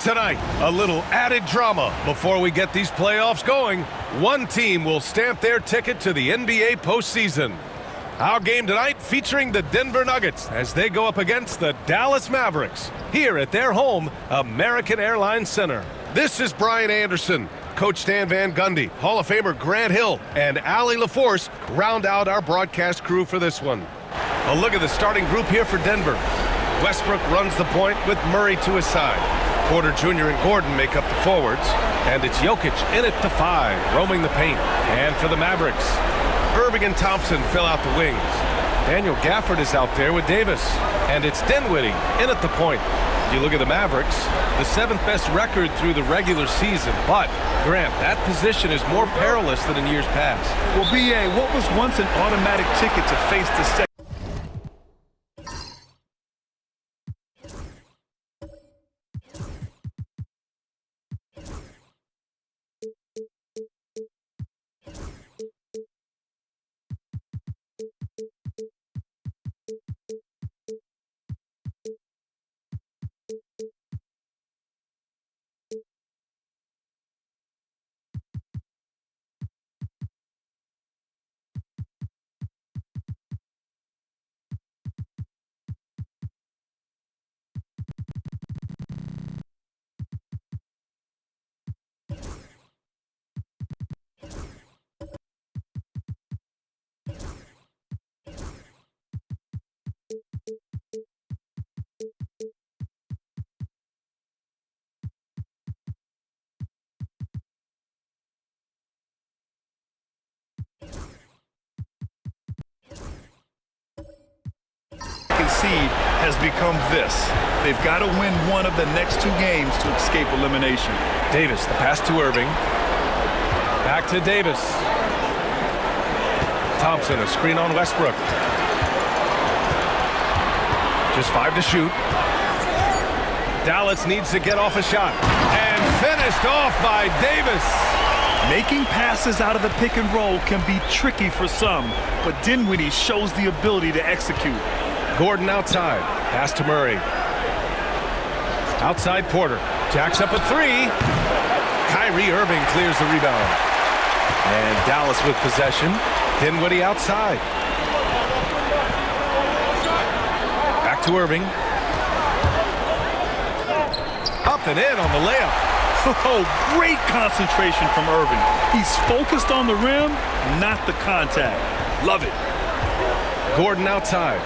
Tonight, a little added drama before we get these playoffs going. One team will stamp their ticket to the NBA postseason. Our game tonight featuring the Denver Nuggets as they go up against the Dallas Mavericks here at their home, American Airlines Center. This is Brian Anderson. Coach Stan Van Gundy, Hall of Famer Grant Hill, and Allie LaForce round out our broadcast crew for this one. A look at the starting group here for Denver. Westbrook runs the point with Murray to his side. Porter Jr. and Gordon make up the forwards. And it's Jokic in at the 5, roaming the paint. And for the Mavericks, Irving and Thompson fill out the wings. Daniel Gafford is out there with Davis. And it's Dinwiddie in at the point. You look at the Mavericks, the 7th best record through the regular season. But, Grant, that position is more perilous than in years past. Well, B.A., what was once an automatic ticket to face the second? Seed has become this. They've got to win one of the next 2 games to escape elimination. Davis, the pass to Irving. Back to Davis. Thompson, a screen on Westbrook. Just 5 to shoot. Dallas needs to get off a shot. And finished off by Davis. Making passes out of the pick and roll can be tricky for some, but Dinwiddie shows the ability to execute. Gordon outside. Pass to Murray. Outside Porter. Jacks up a 3. Kyrie Irving clears the rebound. And Dallas with possession. Dinwiddie outside. Back to Irving. Up and in on the layup. Oh, great concentration from Irving. He's focused on the rim, not the contact. Love it. Gordon outside.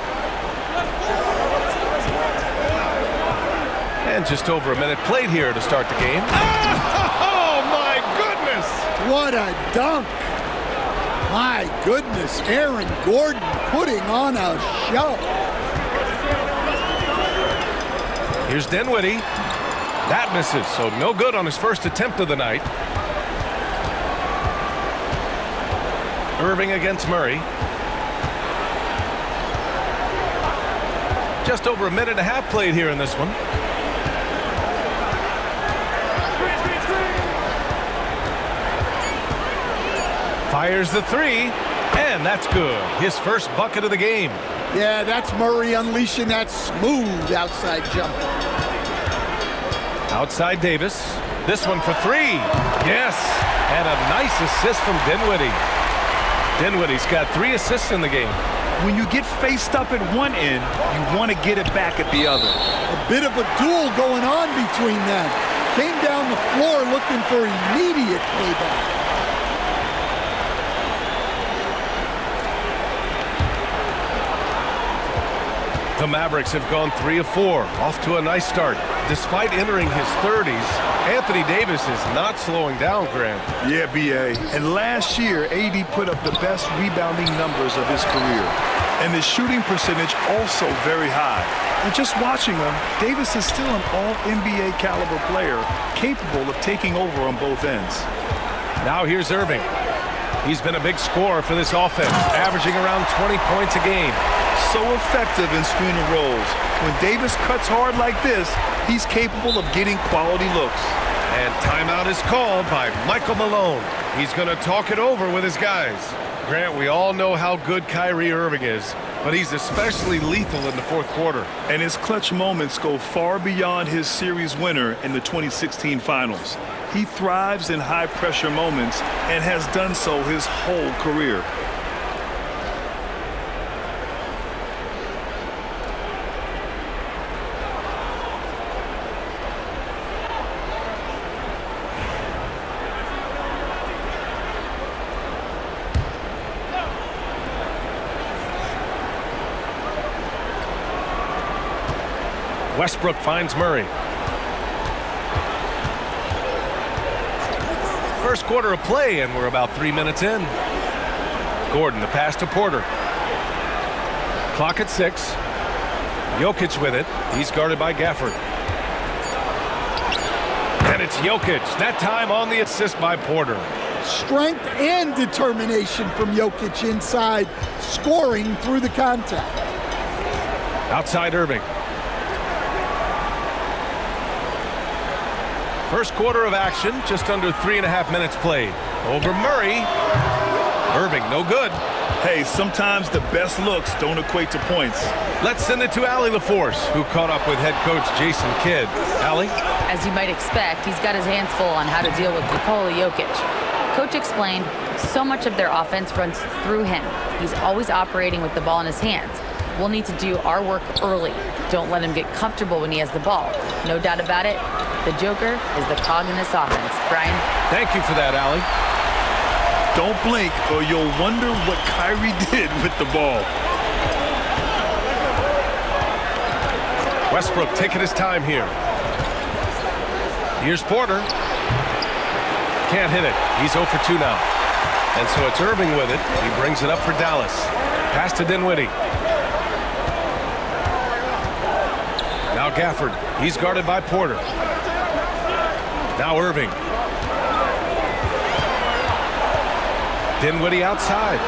And just over a minute played here to start the game. Oh, my goodness! What a dunk! My goodness, Aaron Gordon putting on a show. Here's Dinwiddie. That misses, so no good on his first attempt of the night. Irving against Murray. Just over a minute and a half played here in this one. Fires the 3, and that's good. His first bucket of the game. Yeah, that's Murray unleashing that smooth outside jumper. Outside Davis. This one for 3. Yes, and a nice assist from Dinwiddie. Dinwiddie's got 3 assists in the game. When you get faced up at one end, you want to get it back at the other. A bit of a duel going on between them. Came down the floor looking for immediate payback. The Mavericks have gone 3 of 4, off to a nice start. Despite entering his 30s, Anthony Davis is not slowing down, Grant. Yeah, B.A. And last year, AD put up the best rebounding numbers of his career. And his shooting percentage also very high. And just watching him, Davis is still an all-NBA caliber player, capable of taking over on both ends. Now here's Irving. He's been a big scorer for this offense, averaging around 20 points a game. So effective in screen and rolls. When Davis cuts hard like this, he's capable of getting quality looks. And timeout is called by Michael Malone. He's going to talk it over with his guys. Grant, we all know how good Kyrie Irving is, but he's especially lethal in the fourth quarter. And his clutch moments go far beyond his series winner in the 2016 finals. He thrives in high-pressure moments and has done so his whole career. Westbrook finds Murray. First quarter of play, and we're about 3 minutes in. Gordon, the pass to Porter. Clock at 6. Jokic with it. He's guarded by Gafford. And it's Jokic. That time on the assist by Porter. Strength and determination from Jokic inside, scoring through the contact. Outside Irving. First quarter of action, just under 3.5 minutes played. Over Murray. Irving, no good. Hey, sometimes the best looks don't equate to points. Let's send it to Allie LaForce, who caught up with head coach Jason Kidd. Allie? As you might expect, he's got his hands full on how to deal with Nikola Jokic. Coach explained, so much of their offense runs through him. He's always operating with the ball in his hands. We'll need to do our work early. Don't let him get comfortable when he has the ball. No doubt about it, the Joker is the cog in this offense. Brian? Thank you for that, Allie. Don't blink or you'll wonder what Kyrie did with the ball. Westbrook taking his time here. Here's Porter. Can't hit it. He's 0 for 2 now. And so it's Irving with it. He brings it up for Dallas. Pass to Dinwiddie. Now Gafford. He's guarded by Porter. Now Irving. Dinwiddie outside.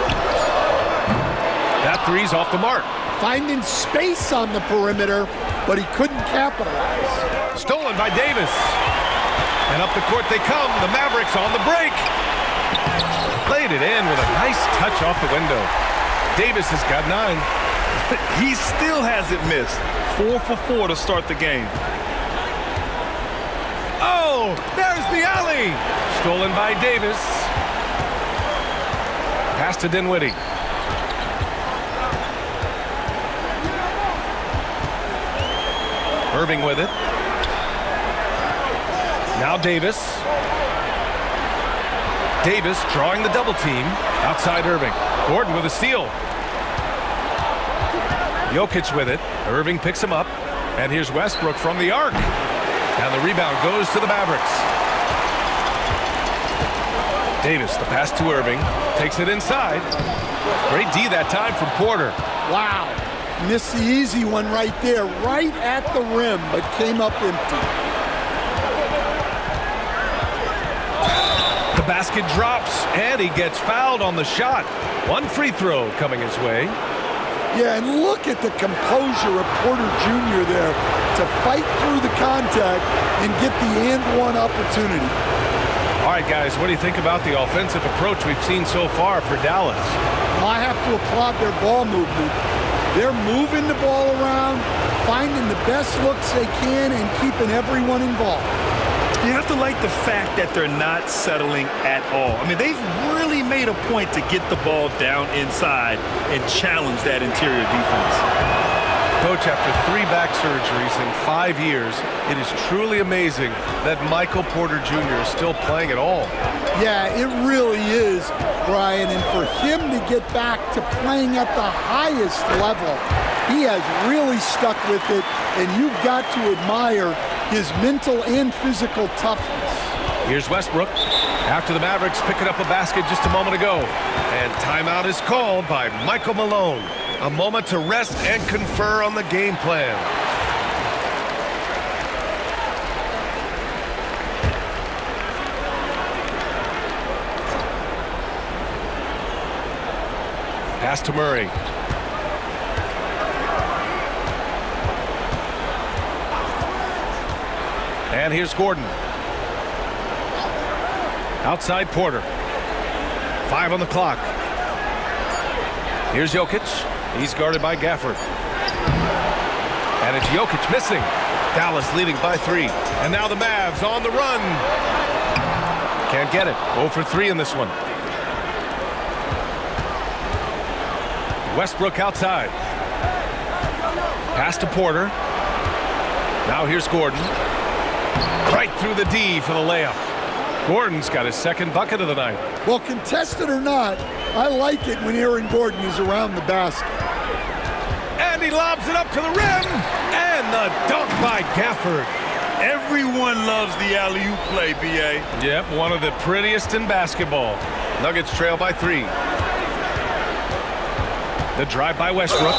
That three's off the mark. Finding space on the perimeter, but he couldn't capitalize. Stolen by Davis. And up the court they come. The Mavericks on the break. Played it in with a nice touch off the window. Davis has got 9. He still hasn't missed. 4 for 4 to start the game. Oh, there's the alley. Stolen by Davis. Pass to Dinwiddie. Irving with it. Now Davis. Davis drawing the double team. Outside Irving. Gordon with a steal. Jokic with it. Irving picks him up. And here's Westbrook from the arc. And the rebound goes to the Mavericks. Davis, the pass to Irving. Takes it inside. Great D that time from Porter. Wow. Missed the easy one right there, right at the rim, but came up empty. The basket drops, and he gets fouled on the shot. One free throw coming his way. Yeah, and look at the composure of Porter Jr. there to fight through the contact and get the and one opportunity. All right, guys, what do you think about the offensive approach we've seen so far for Dallas? Well, I have to applaud their ball movement. They're moving the ball around, finding the best looks they can, and keeping everyone involved. You have to like the fact that they're not settling at all. I mean, they've really made a point to get the ball down inside and challenge that interior defense. Coach, after 3 back surgeries in 5 years, it is truly amazing that Michael Porter Jr. is still playing at all. Yeah, it really is, Brian. And for him to get back to playing at the highest level, he has really stuck with it, and you've got to admire his mental and physical toughness. Here's Westbrook. After the Mavericks picking up a basket just a moment ago. And timeout is called by Michael Malone. A moment to rest and confer on the game plan. Pass to Murray. And here's Gordon. Outside Porter. 5 on the clock. Here's Jokic. He's guarded by Gafford. And it's Jokic missing. Dallas leading by 3. And now the Mavs on the run. Can't get it. 0 for 3 in this one. Westbrook outside. Pass to Porter. Now here's Gordon. Right through the D for the layup. Gordon's got his second bucket of the night. Well, contested or not, I like it when Aaron Gordon is around the basket. And he lobs it up to the rim. And the dunk by Gafford. Everyone loves the alley-oop play, B.A. Yep, one of the prettiest in basketball. Nuggets trail by 3. The drive by Westbrook.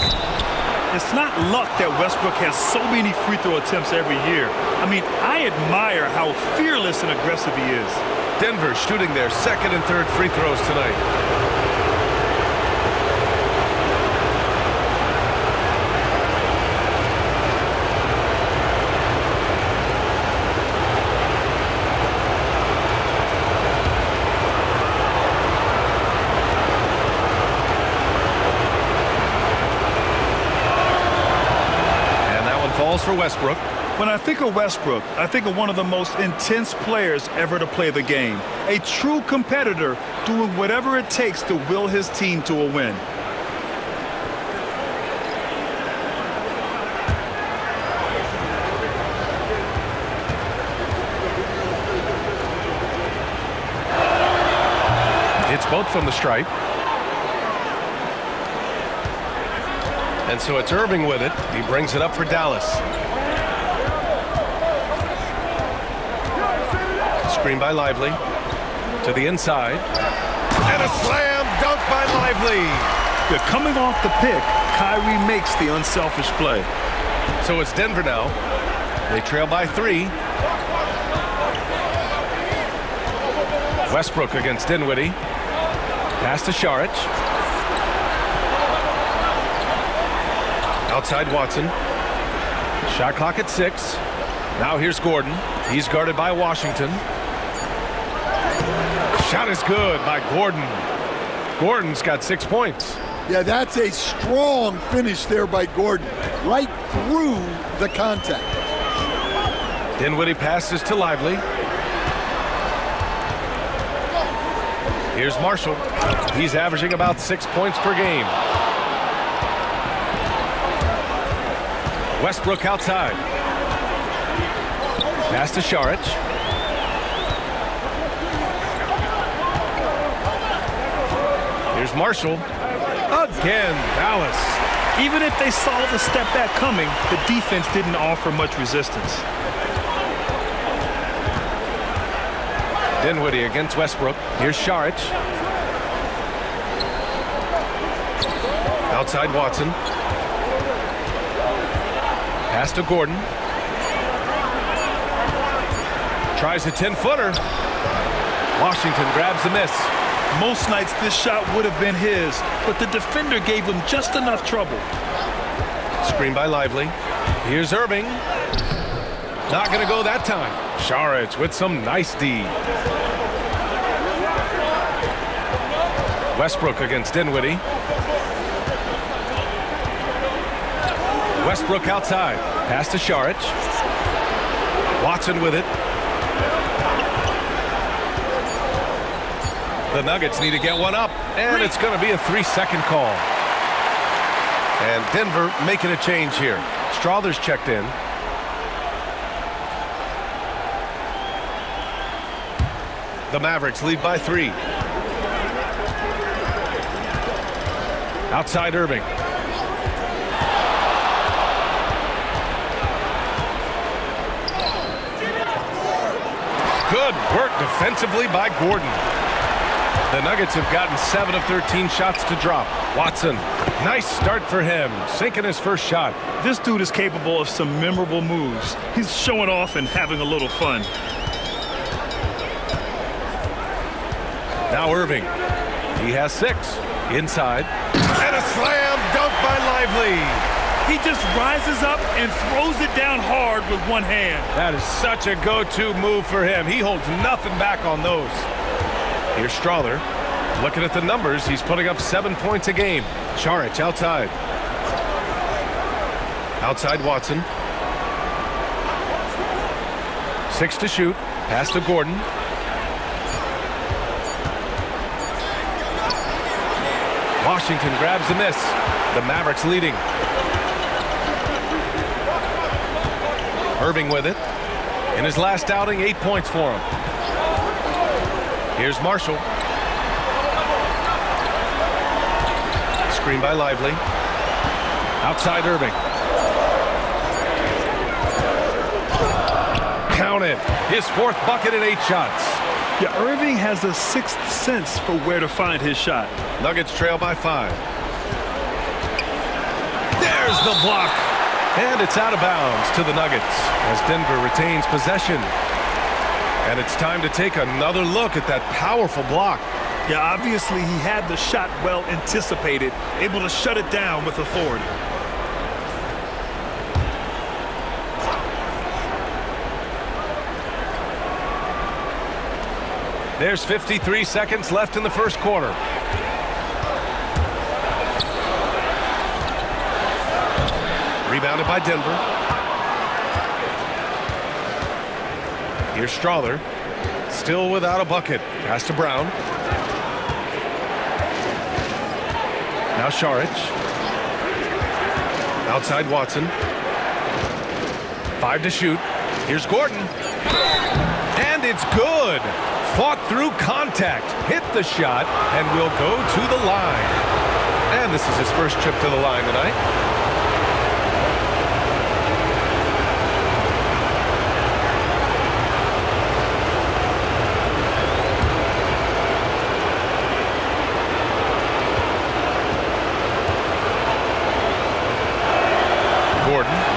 It's not luck that Westbrook has so many free throw attempts every year. I mean, I admire how fearless and aggressive he is. Denver shooting their second and third free throws tonight. For Westbrook. When I think of Westbrook, I think of one of the most intense players ever to play the game. A true competitor doing whatever it takes to will his team to a win. It's both from the stripe. And so it's Irving with it. He brings it up for Dallas. Screen by Lively. To the inside. And a slam dunk by Lively. Yeah, coming off the pick, Kyrie makes the unselfish play. So it's Denver now. They trail by 3. Westbrook against Dinwiddie. Pass to Saric. Outside Watson. Shot clock at 6. Now here's Gordon. He's guarded by Washington. Shot is good by Gordon. Gordon's got 6 points. Yeah, that's a strong finish there by Gordon. Right through the contact. Dinwiddie passes to Lively. Here's Marshall. He's averaging about 6 points per game. Westbrook outside. Pass to Saric. Here's Marshall. Again, Dallas. Even if they saw the step back coming, the defense didn't offer much resistance. Dinwiddie against Westbrook. Here's Saric. Outside Watson. Pass to Gordon. Tries a 10-footer. Washington grabs the miss. Most nights this shot would have been his, but the defender gave him just enough trouble. Screen by Lively. Here's Irving. Not going to go that time. Saric with some nice D. Westbrook against Dinwiddie. Westbrook outside. Pass to Saric. Watson with it. The Nuggets need to get one up, and it's going to be a 3-second call. And Denver making a change here. Strawther's checked in. The Mavericks lead by 3. Outside Irving. Good work defensively by Gordon. The Nuggets have gotten 7 of 13 shots to drop. Watson, nice start for him, sinking his first shot. This dude is capable of some memorable moves. He's showing off and having a little fun. Now Irving. He has 6. Inside. And a slam dunk by Lively. He just rises up and throws it down hard with one hand. That is such a go-to move for him. He holds nothing back on those. Here's Strawther. Looking at the numbers, he's putting up 7 points a game. Saric outside. Outside Watson. 6 to shoot. Pass to Gordon. Washington grabs the miss. The Mavericks leading. Irving with it. In his last outing, 8 points for him. Here's Marshall. Screen by Lively. Outside Irving. Count it. His 4th bucket in 8 shots. Yeah, Irving has a 6th sense for where to find his shot. Nuggets trail by 5. There's the block. And it's out of bounds to the Nuggets as Denver retains possession. And it's time to take another look at that powerful block. Yeah, obviously he had the shot well anticipated, able to shut it down with authority. There's 53 seconds left in the first quarter. Rebounded by Denver. Here's Strother. Still without a bucket. Pass to Brown. Now Saric. Outside Watson. 5 to shoot. Here's Gordon. And it's good. Fought through contact. Hit the shot and will go to the line. And this is his first trip to the line tonight.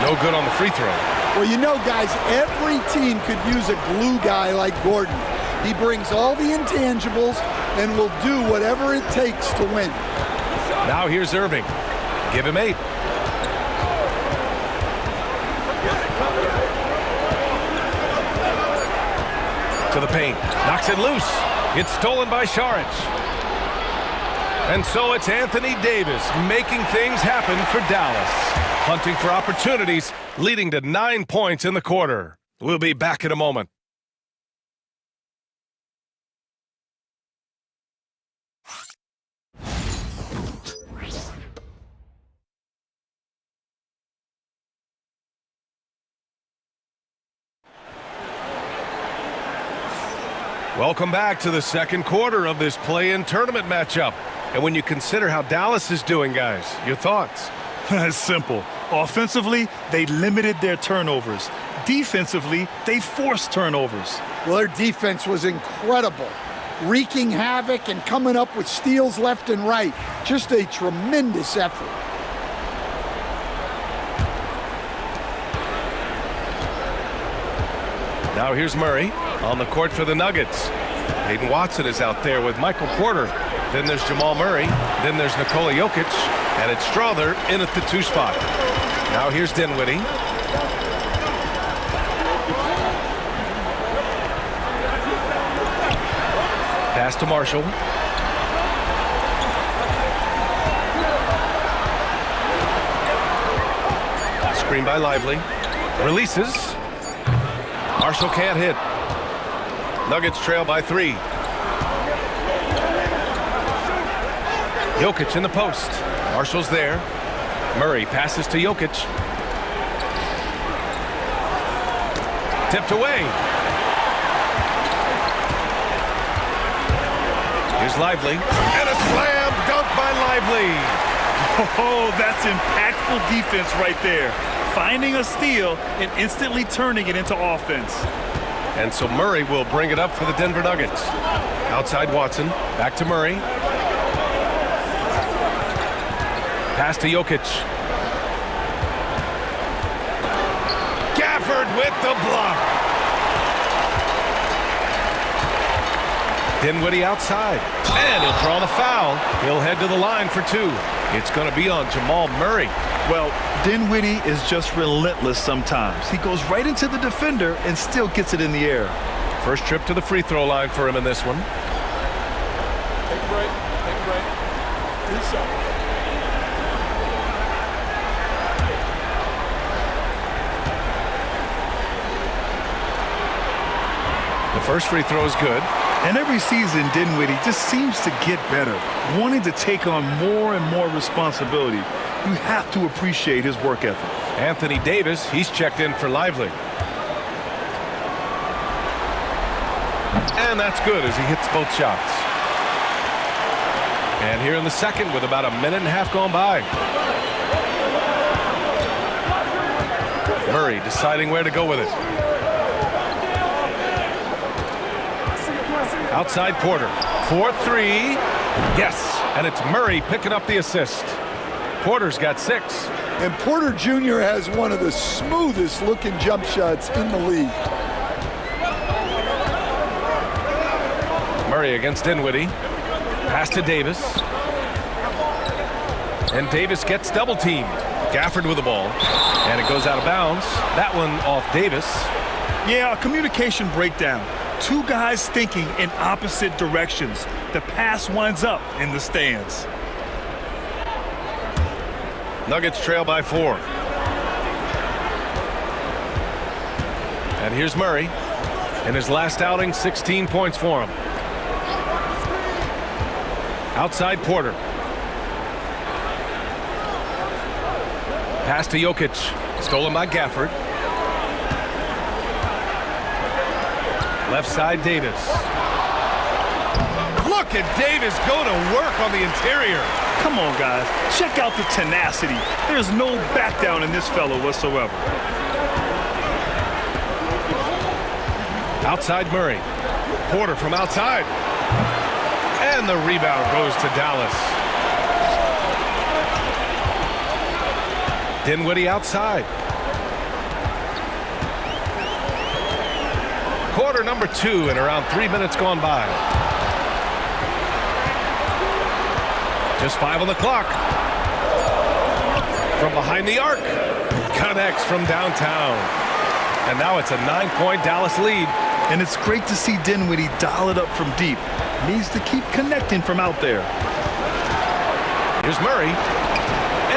No good on the free throw. Well, you know, guys, every team could use a glue guy like Gordon. He brings all the intangibles and will do whatever it takes to win. Now here's Irving. Give him 8. To the paint. Knocks it loose. It's stolen by Saric. And so it's Anthony Davis making things happen for Dallas. Hunting for opportunities, leading to 9 points in the quarter. We'll be back in a moment. Welcome back to the second quarter of this play-in tournament matchup. And when you consider how Dallas is doing, guys, your thoughts? It's simple. Offensively, they limited their turnovers. Defensively, they forced turnovers. Well, their defense was incredible, wreaking havoc and coming up with steals left and right. Just a tremendous effort. Now here's Murray on the court for the Nuggets. Hayden Watson is out there with Michael Porter. Then there's Jamal Murray. Then there's Nikola Jokic. And it's Strother in at the 2 spot. Now here's Dinwiddie. Pass to Marshall. Screen by Lively. Releases. Marshall can't hit. Nuggets trail by 3. Jokic in the post. Marshall's there. Murray passes to Jokic. Tipped away. Here's Lively. And a slam dunk by Lively. Oh, that's impactful defense right there. Finding a steal and instantly turning it into offense. And so Murray will bring it up for the Denver Nuggets. Outside Watson. Back to Murray. Pass to Jokic. Gafford with the block. Dinwiddie outside. And he'll draw the foul. He'll head to the line for 2. It's going to be on Jamal Murray. Well, Dinwiddie is just relentless sometimes. He goes right into the defender and still gets it in the air. First trip to the free throw line for him in this one. Take a break. The first free throw is good. And every season, Dinwiddie just seems to get better, wanting to take on more and more responsibility. You have to appreciate his work ethic. Anthony Davis, he's checked in for Lively. And that's good as he hits both shots. And here in the second with about a minute and a half gone by. Murray deciding where to go with it. Outside Porter. 4-3. Yes. And it's Murray picking up the assist. Porter's got 6. And Porter Jr. has one of the smoothest looking jump shots in the league. Murray against Dinwiddie. Pass to Davis. And Davis gets double teamed. Gafford with the ball. And it goes out of bounds. That one off Davis. Yeah, a communication breakdown. Two guys thinking in opposite directions. The pass winds up in the stands. Nuggets trail by 4. And here's Murray. In his last outing, 16 points for him. Outside Porter. Pass to Jokic. Stolen by Gafford. Left side Davis. Look at Davis go to work on the interior. Come on, guys. Check out the tenacity. There's no back down in this fellow whatsoever. Outside Murray. Porter from outside. And the rebound goes to Dallas. Dinwiddie outside. Quarter number 2 and around 3 minutes gone by. Just 5 on the clock. From behind the arc. Connects from downtown. And now it's a 9-point Dallas lead. And it's great to see Dinwiddie dial it up from deep. Needs to keep connecting from out there. Here's Murray.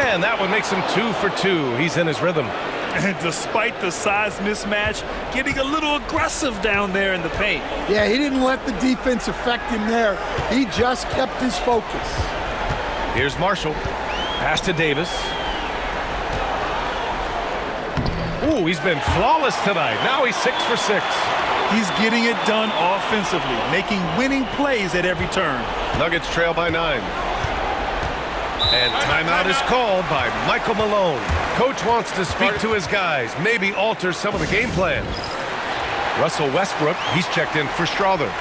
And that one makes him 2 for 2. He's in his rhythm. And despite the size mismatch, getting a little aggressive down there in the paint. Yeah, he didn't let the defense affect him there. He just kept his focus. Here's Marshall. Pass to Davis. Ooh, he's been flawless tonight. Now he's 6 for 6. He's getting it done offensively, making winning plays at every turn. Nuggets trail by 9. And timeout is called by Michael Malone. Coach wants to speak to his guys, maybe alter some of the game plan. Russell Westbrook, he's checked in for Strother.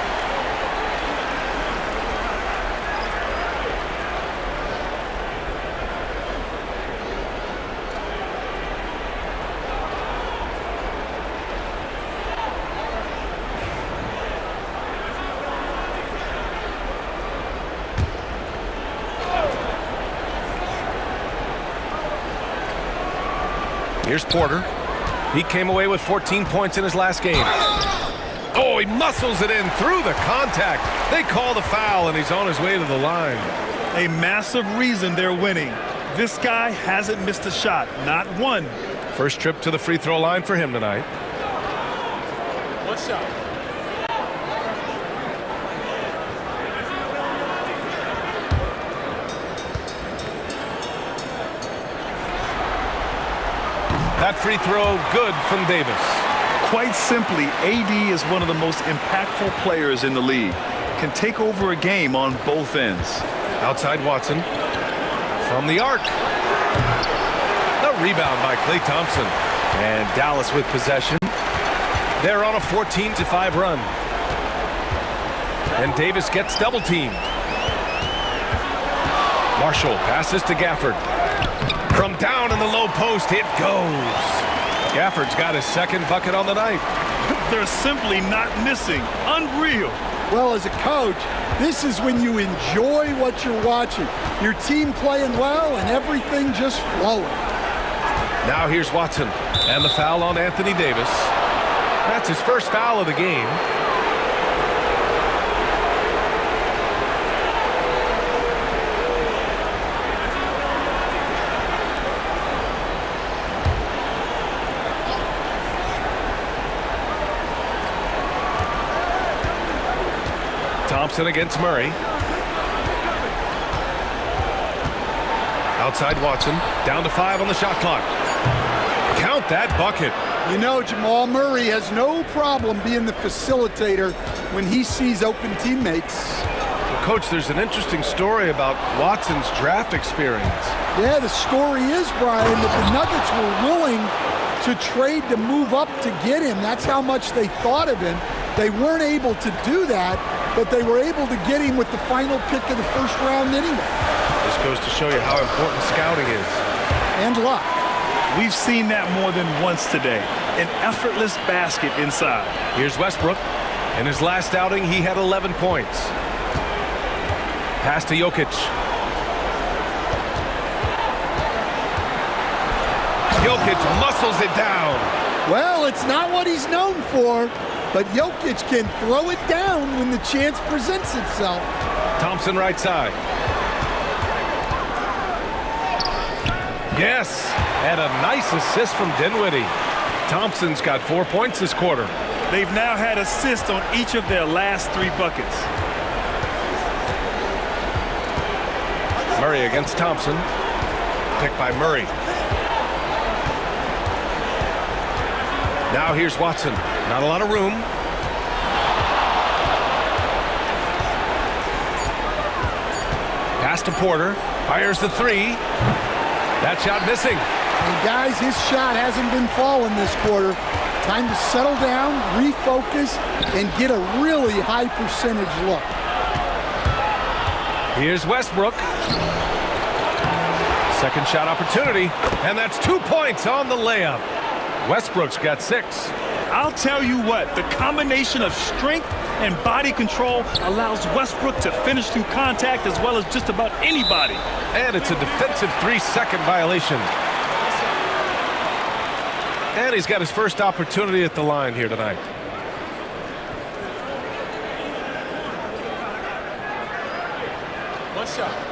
Here's Porter. He came away with 14 points in his last game. Oh, he muscles it in through the contact. They call the foul, and he's on his way to the line. A massive reason they're winning. This guy hasn't missed a shot, not one. First trip to the free throw line for him tonight. One shot. That free throw good from Davis. Quite simply, AD is one of the most impactful players in the league. Can take over a game on both ends. Outside Watson. From the arc. The rebound by Klay Thompson. And Dallas with possession. They're on a 14-5 run. And Davis gets double teamed. Marshall passes to Gafford. From down in the low post, it goes. Gafford's got his second bucket on the night. They're simply not missing. Unreal. Well, as a coach, this is when you enjoy what you're watching. Your team playing well and everything just flowing. Now here's Watson. And the foul on Anthony Davis. That's his first foul of the game. Thompson against Murray. Outside Watson, down to 5 on the shot clock. Count that bucket. You know, Jamal Murray has no problem being the facilitator when he sees open teammates. Coach, there's an interesting story about Watson's draft experience. Yeah, the story is, Brian, that the Nuggets were willing to trade to move up to get him. That's how much they thought of him. They weren't able to do that, but they were able to get him with the final pick of the first round anyway. This goes to show you how important scouting is. And luck. We've seen that more than once today. An effortless basket inside. Here's Westbrook. In his last outing, he had 11 points. Pass to Jokic. Jokic muscles it down. Well, it's not what he's known for, but Jokic can throw it down when the chance presents itself. Thompson right side. Yes, and a nice assist from Dinwiddie. Thompson's got 4 points this quarter. They've now had assists on each of their last 3 buckets. Murray against Thompson. Picked by Murray. Now here's Watson. Not a lot of room. Pass to Porter. Fires the 3. That shot missing. And guys, his shot hasn't been falling this quarter. Time to settle down, refocus, and get a really high percentage look. Here's Westbrook. Second shot opportunity, and that's 2 points on the layup. Westbrook's got 6. I'll tell you what, the combination of strength and body control allows Westbrook to finish through contact as well as just about anybody. And it's a defensive 3-second violation. And he's got his first opportunity at the line here tonight. What's up?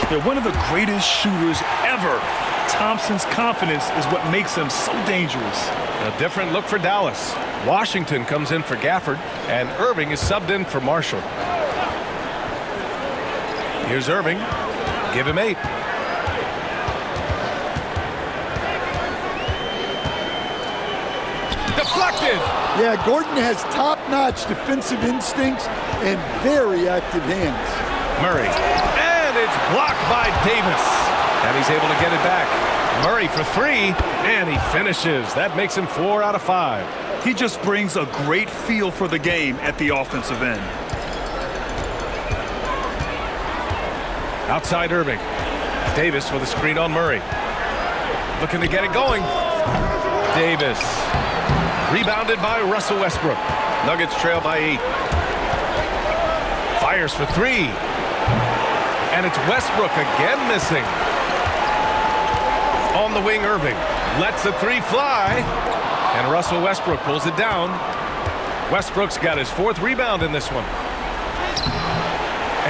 They're one of the greatest shooters ever. Thompson's confidence is what makes him so dangerous. A different look for Dallas. Washington comes in for Gafford, and Irving is subbed in for Marshall. Here's Irving. Give him 8. Deflected. Yeah, Gordon has top-notch defensive instincts and very active hands. Murray. And it's blocked by Davis. And he's able to get it back. Murray for 3, and he finishes. That makes him 4 out of 5. He just brings a great feel for the game at the offensive end. Outside Irving. Davis with a screen on Murray. Looking to get it going. Davis. Rebounded by Russell Westbrook. Nuggets trail by 8. Fires for 3. And it's Westbrook again missing. On the wing, Irving lets the 3 fly. And Russell Westbrook pulls it down. Westbrook's got his 4th rebound in this one.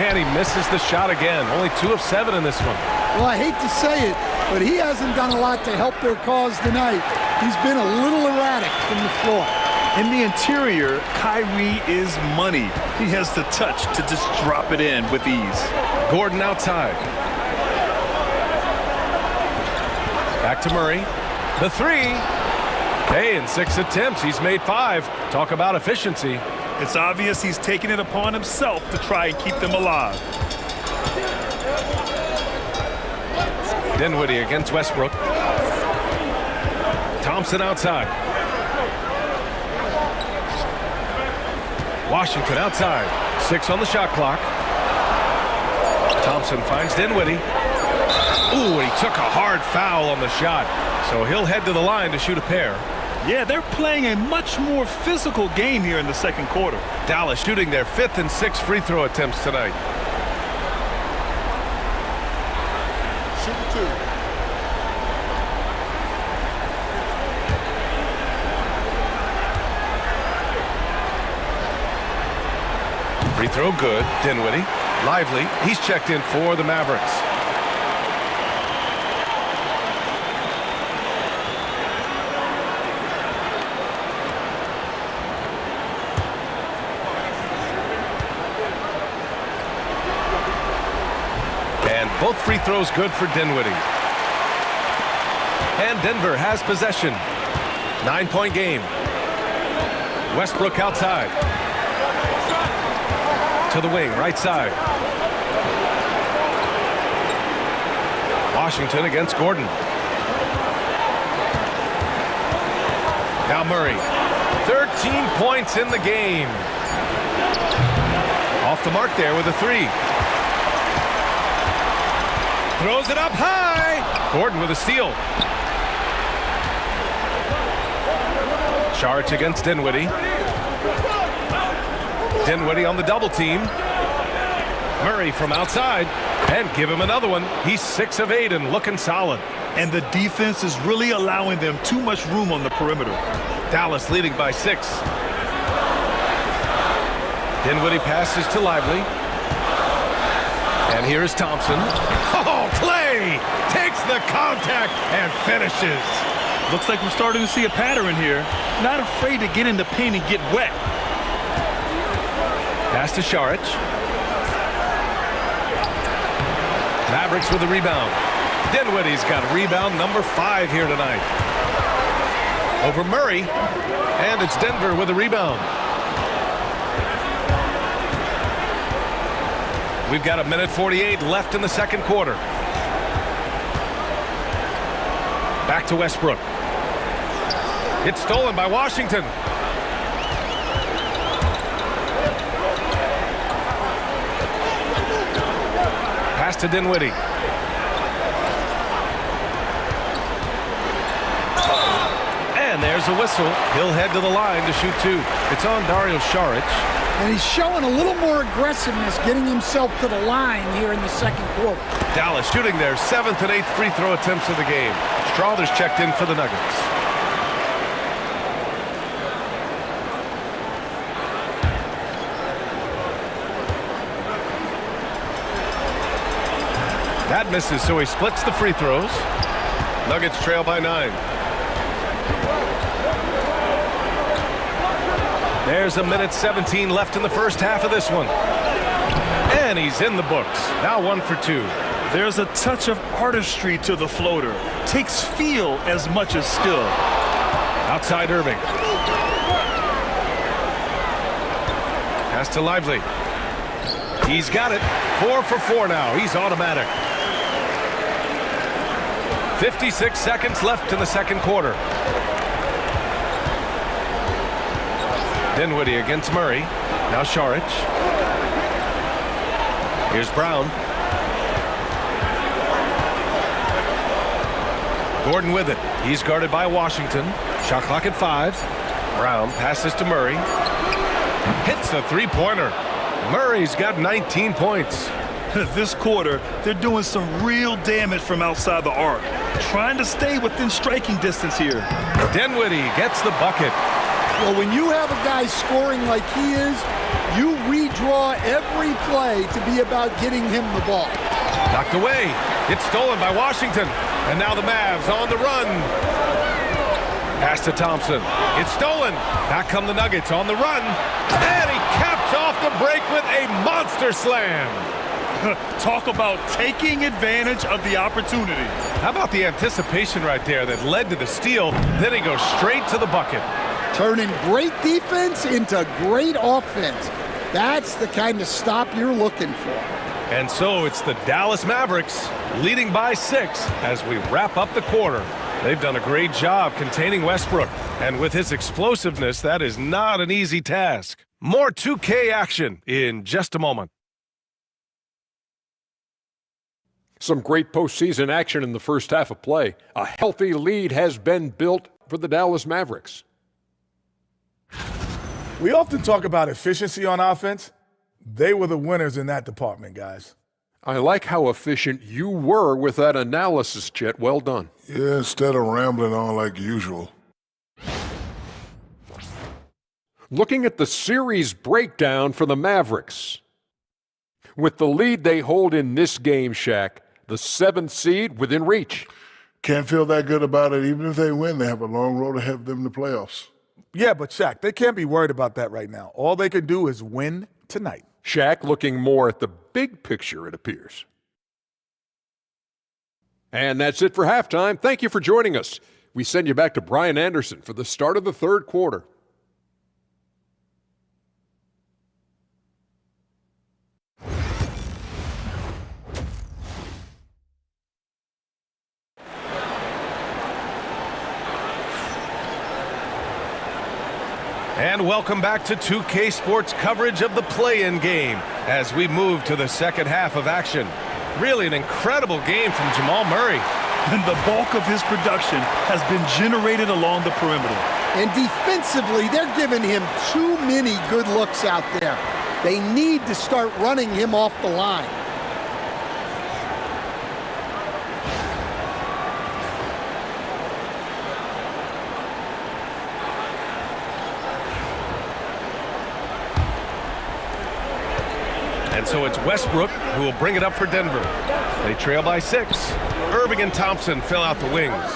And he misses the shot again. Only 2 of 7 in this one. Well, I hate to say it, but he hasn't done a lot to help their cause tonight. He's been a little erratic from the floor. In the interior, Kyrie is money. He has the touch to just drop it in with ease. Gordon outside. Back to Murray. The 3. Hey, in 6 attempts, he's made 5. Talk about efficiency. It's obvious he's taking it upon himself to try and keep them alive. Dinwiddie against Westbrook. Thompson outside. Washington outside. 6 on the shot clock. Thompson finds Dinwiddie. Ooh, he took a hard foul on the shot. So he'll head to the line to shoot a pair. Yeah, they're playing a much more physical game here in the second quarter. Dallas shooting their 5th and 6th free throw attempts tonight. Shoot 2. Free throw good. Dinwiddie. Lively, he's checked in for the Mavericks. And both free throws good for Dinwiddie. And Denver has possession. 9-point game. Westbrook outside. To the wing, right side. Washington against Gordon. Now Murray. 13 points in the game. Off the mark there with a three. Throws it up high. Gordon with a steal. Charge against Dinwiddie. Dinwiddie on the double team. Murray from outside. And give him another one. He's 6 of 8 and looking solid. And the defense is really allowing them too much room on the perimeter. Dallas leading by 6. Dinwiddie passes to Lively. And here's Thompson. Oh, Clay takes the contact and finishes. Looks like we're starting to see a pattern here. Not afraid to get in the paint and get wet. Pass to Šarić. Mavericks with the rebound. Dinwiddie's got rebound number 5 here tonight. Over Murray. And it's Denver with the rebound. We've got 1:48 left in the second quarter. Back to Westbrook. It's stolen by Washington. Pass to Dinwiddie. And there's a whistle. He'll head to the line to shoot 2. It's on Dario Šarić. And he's showing a little more aggressiveness, getting himself to the line here in the second quarter. Dallas shooting their 7th and 8th free throw attempts of the game. Strawther's checked in for the Nuggets. That misses, so he splits the free throws. Nuggets trail by 9. There's 1:17 left in the first half of this one. And he's in the books. Now 1 for 2. There's a touch of artistry to the floater. Takes feel as much as skill. Outside Irving. Pass to Lively. He's got it. 4 for 4 now. He's automatic. 56 seconds left in the second quarter. Dinwiddie against Murray. Now Šarić. Here's Brown. Gordon with it. He's guarded by Washington. Shot clock at 5. Brown passes to Murray. Hits the three-pointer. Murray's got 19 points. This quarter, they're doing some real damage from outside the arc. Trying to stay within striking distance here. Dinwiddie gets the bucket. Well, when you have a guy scoring like he is, you redraw every play to be about getting him the ball. Knocked away. It's stolen by Washington. And now the Mavs on the run. Pass to Thompson. It's stolen. Back come the Nuggets on the run. And he caps off the break with a monster slam. Talk about taking advantage of the opportunity. How about the anticipation right there that led to the steal? Then he goes straight to the bucket. Turning great defense into great offense. That's the kind of stop you're looking for. And so it's the Dallas Mavericks leading by 6 as we wrap up the quarter. They've done a great job containing Westbrook. And with his explosiveness, that is not an easy task. More 2K action in just a moment. Some great postseason action in the first half of play. A healthy lead has been built for the Dallas Mavericks. We often talk about efficiency on offense. They were the winners in that department, guys. I like how efficient you were with that analysis, Chet. Well done. Yeah, instead of rambling on like usual. Looking at the series breakdown for the Mavericks. With the lead they hold in this game, Shaq, the 7th seed within reach. Can't feel that good about it. Even if they win, they have a long road ahead of them in the playoffs. Yeah, but Shaq, they can't be worried about that right now. All they can do is win tonight. Shaq looking more at the big picture, it appears. And that's it for halftime. Thank you for joining us. We send you back to Brian Anderson for the start of the third quarter. And welcome back to 2K Sports coverage of the play-in game as we move to the second half of action. Really an incredible game from Jamal Murray. And the bulk of his production has been generated along the perimeter. And defensively, they're giving him too many good looks out there. They need to start running him off the line. And so it's Westbrook who will bring it up for Denver. They trail by 6. Irving and Thompson fill out the wings.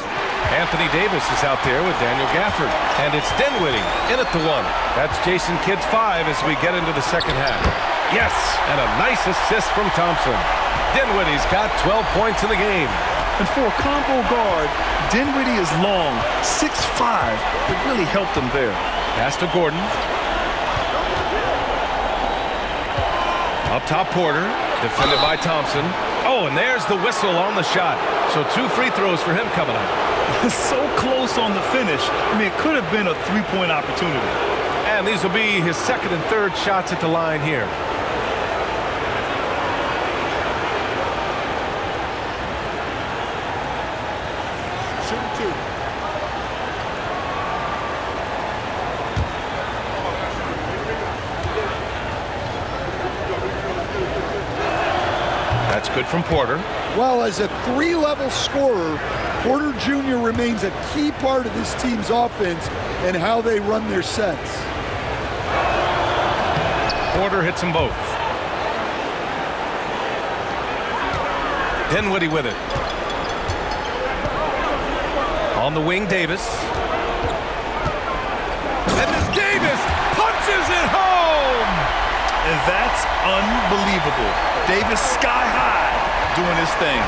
Anthony Davis is out there with Daniel Gafford. And it's Dinwiddie in at the 1. That's Jason Kidd's 5 as we get into the second half. Yes, and a nice assist from Thompson. Dinwiddie's got 12 points in the game. And for a combo guard, Dinwiddie is long, 6'5". It really helped him there. Pass to Gordon. Up top, Porter, defended by Thompson. Oh, and there's the whistle on the shot. So 2 free throws for him coming up. So close on the finish. I mean, it could have been a 3-point opportunity. And these will be his second and third shots at the line here. Shoot 2. That's good from Porter. Well, as a 3-level scorer, Porter Jr. remains a key part of this team's offense and how they run their sets. Porter hits them both. Dinwiddie with it. On the wing, Davis. And as Davis punches it home! And that's unbelievable. Davis sky high doing his thing.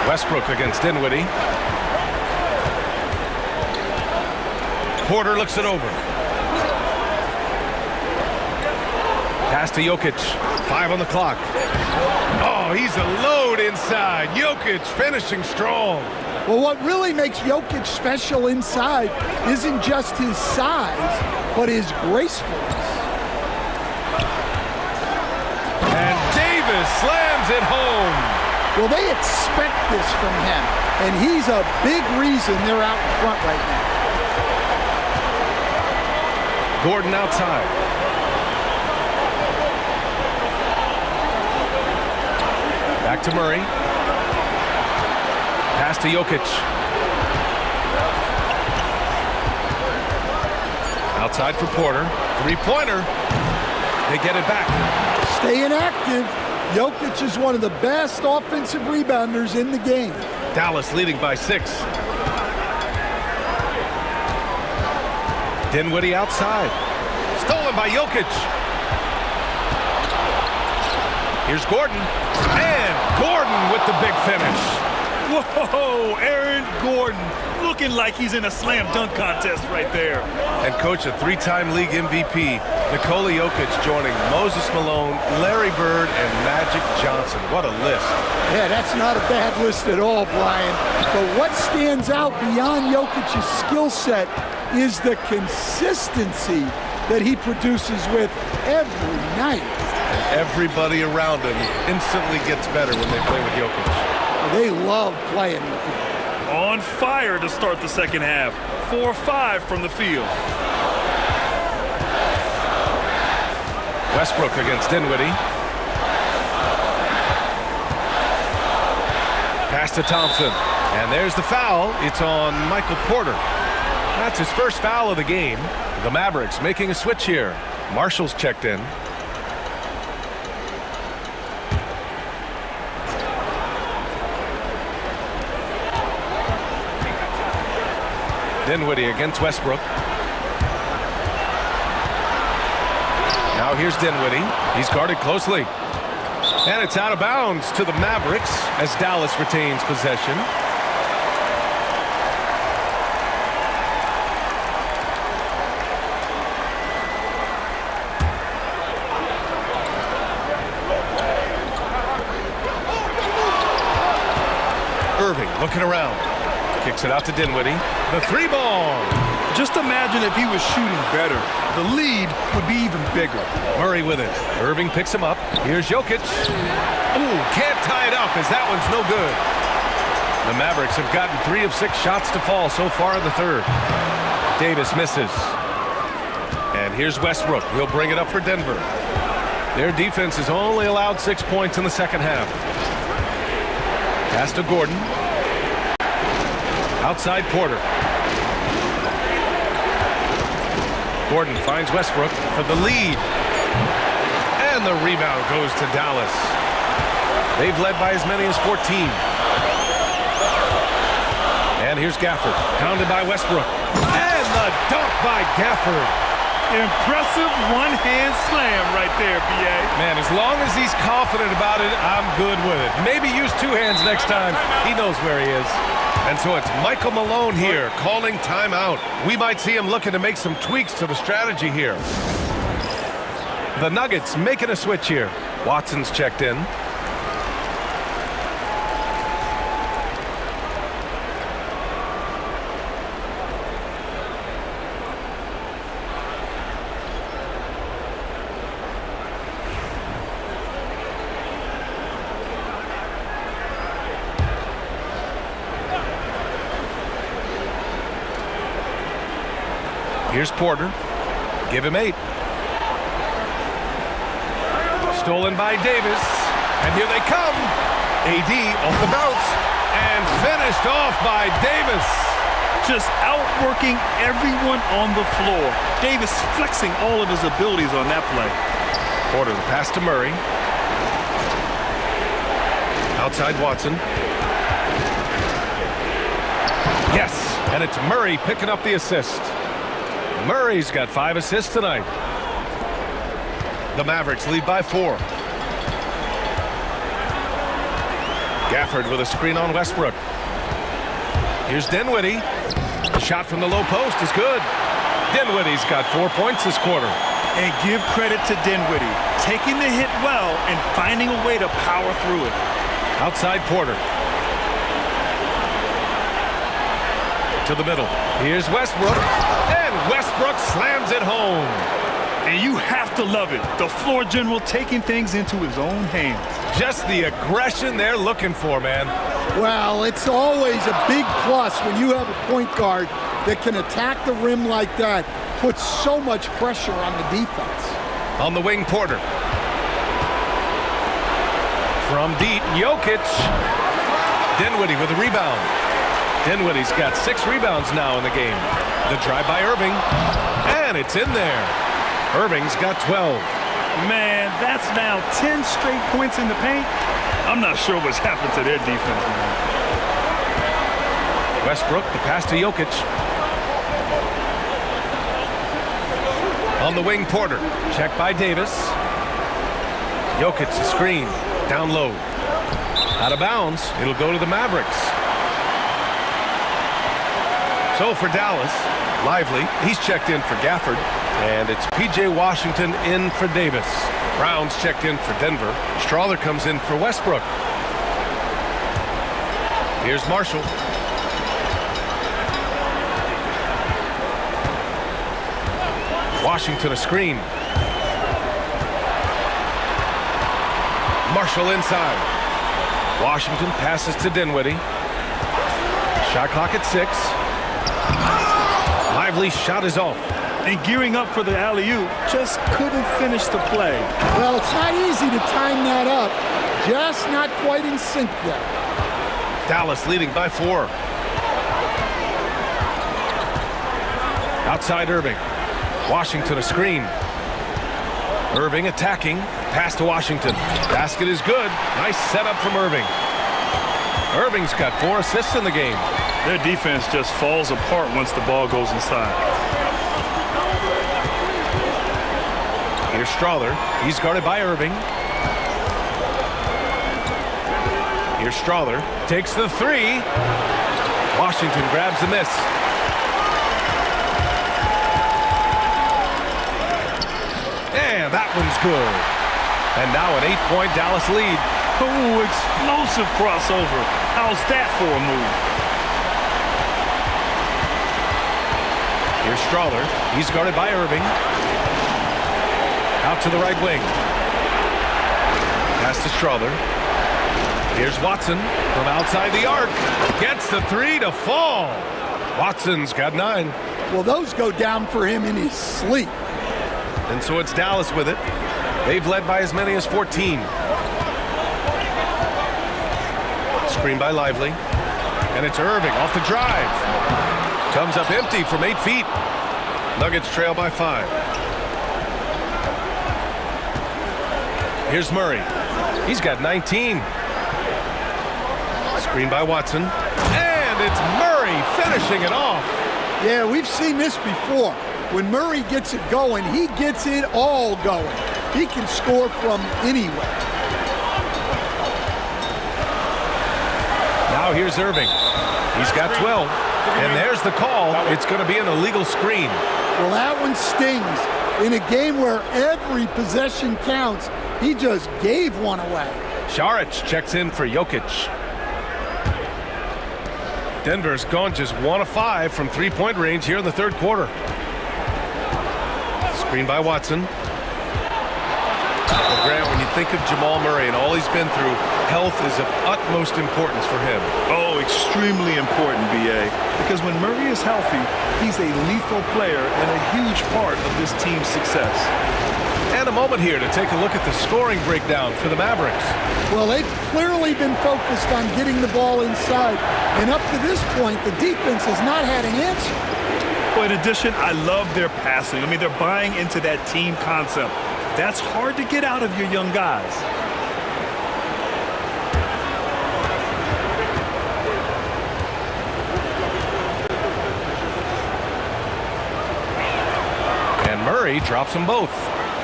Westbrook against Dinwiddie. Porter looks it over. Pass to Jokic. 5 on the clock. Oh, he's a load inside. Jokic finishing strong. Well, what really makes Jokic special inside isn't just his size, but his gracefulness. And Davis slams it home. Well, they expect this from him, and he's a big reason they're out in front right now. Gordon outside. Back to Murray. Pass to Jokic. Outside for Porter. 3-pointer. They get it back. Staying active. Jokic is one of the best offensive rebounders in the game. Dallas leading by 6. Dinwiddie outside. Stolen by Jokic. Here's Gordon. And Gordon with the big finish. Whoa, Aaron Gordon looking like he's in a slam dunk contest right there. And coach, a 3-time league MVP, Nikola Jokic joining Moses Malone, Larry Bird, and Magic Johnson. What a list. Yeah, that's not a bad list at all, Brian. But what stands out beyond Jokic's skill set is the consistency that he produces with every night. And everybody around him instantly gets better when they play with Jokic. They love playing with him. On fire to start the second half. 4-5 from the field. Westbrook against Dinwiddie. Pass to Thompson. And there's the foul. It's on Michael Porter. That's his first foul of the game. The Mavericks making a switch here. Marshall's checked in. Dinwiddie against Westbrook. Now here's Dinwiddie. He's guarded closely. And it's out of bounds to the Mavericks as Dallas retains possession. Irving looking around. Kicks it out to Dinwiddie. The three ball. Just imagine if he was shooting better. The lead would be even bigger. Murray with it. Irving picks him up. Here's Jokic. Ooh, can't tie it up as that one's no good. The Mavericks have gotten 3 of 6 shots to fall so far in the third. Davis misses. And here's Westbrook. He'll bring it up for Denver. Their defense has only allowed 6 points in the second half. Pass to Gordon. Outside Porter. Gordon finds Westbrook for the lead. And the rebound goes to Dallas. They've led by as many as 14. And here's Gafford. Pounded by Westbrook. And the dunk by Gafford. Impressive one-hand slam right there, B.A. Man, as long as he's confident about it, I'm good with it. Maybe use 2 hands next time. He knows where he is. And so it's Michael Malone here calling timeout. We might see him looking to make some tweaks to the strategy here. The Nuggets making a switch here. Watson's checked in. Here's Porter. Give him 8. Stolen by Davis. And here they come. AD off the bounce. And finished off by Davis. Just outworking everyone on the floor. Davis flexing all of his abilities on that play. Porter, the pass to Murray. Outside Watson. Yes, and it's Murray picking up the assist. Murray's got 5 assists tonight. The Mavericks lead by 4. Gafford with a screen on Westbrook. Here's Dinwiddie. The shot from the low post is good. Dinwiddie's got 4 points this quarter. And give credit to Dinwiddie, taking the hit well and finding a way to power through it. Outside Porter. To the middle. Here's Westbrook. And Westbrook slams it home. And you have to love it. The floor general taking things into his own hands. Just the aggression they're looking for, man. Well, it's always a big plus when you have a point guard that can attack the rim like that, puts so much pressure on the defense. On the wing, Porter. From deep, Jokic. Dinwiddie with a rebound. Dinwiddie's got 6 rebounds now in the game. The drive by Irving. And it's in there. Irving's got 12. Man, that's now 10 straight points in the paint. I'm not sure what's happened to their defense, man. Westbrook, the pass to Jokic. On the wing, Porter. Checked by Davis. Jokic, the screen. Down low. Out of bounds. It'll go to the Mavericks. So for Dallas, Lively, he's checked in for Gafford. And it's P.J. Washington in for Davis. Brown's checked in for Denver. Strawler comes in for Westbrook. Here's Marshall. Washington a screen. Marshall inside. Washington passes to Dinwiddie. Shot clock at 6. Lively's shot is off. And gearing up for the alley-oop, just couldn't finish the play. Well, it's not easy to time that up. Just not quite in sync there. Dallas leading by 4. Outside Irving. Washington a screen. Irving attacking. Pass to Washington. Basket is good. Nice setup from Irving. Irving's got 4 assists in the game. Their defense just falls apart once the ball goes inside. Here's Strother. He's guarded by Irving. Here's Strother. Takes the 3. Washington grabs the miss. And that one's good. And now an 8-point Dallas lead. Oh, explosive crossover. How's that for a move? Here's Strother. He's guarded by Irving. Out to the right wing. Pass to Strother. Here's Watson from outside the arc. Gets the 3 to fall. Watson's got 9. Well, those go down for him in his sleep. And so it's Dallas with it. They've led by as many as 14. Screen by Lively. And it's Irving off the drive. Comes up empty from 8 feet. Nuggets trail by 5. Here's Murray. He's got 19. Screen by Watson. And it's Murray finishing it off. Yeah, we've seen this before. When Murray gets it going, he gets it all going. He can score from anywhere. Now here's Irving. He's got 12. And there's the call. It's going to be an illegal screen. Well, that one stings. In a game where every possession counts, he just gave one away. Šarić checks in for Jokic. Denver's gone just 1 of 5 from 3-point range here in the third quarter. Screen by Watson. Well, Grant, when you think of Jamal Murray and all he's been through, health is of utmost importance for him. Oh, extremely important, B.A. Because when Murray is healthy, he's a lethal player and a huge part of this team's success. And a moment here to take a look at the scoring breakdown for the Mavericks. Well, they've clearly been focused on getting the ball inside. And up to this point, the defense has not had an answer. Well, in addition, I love their passing. I mean, they're buying into that team concept. That's hard to get out of your young guys. And Murray drops them both.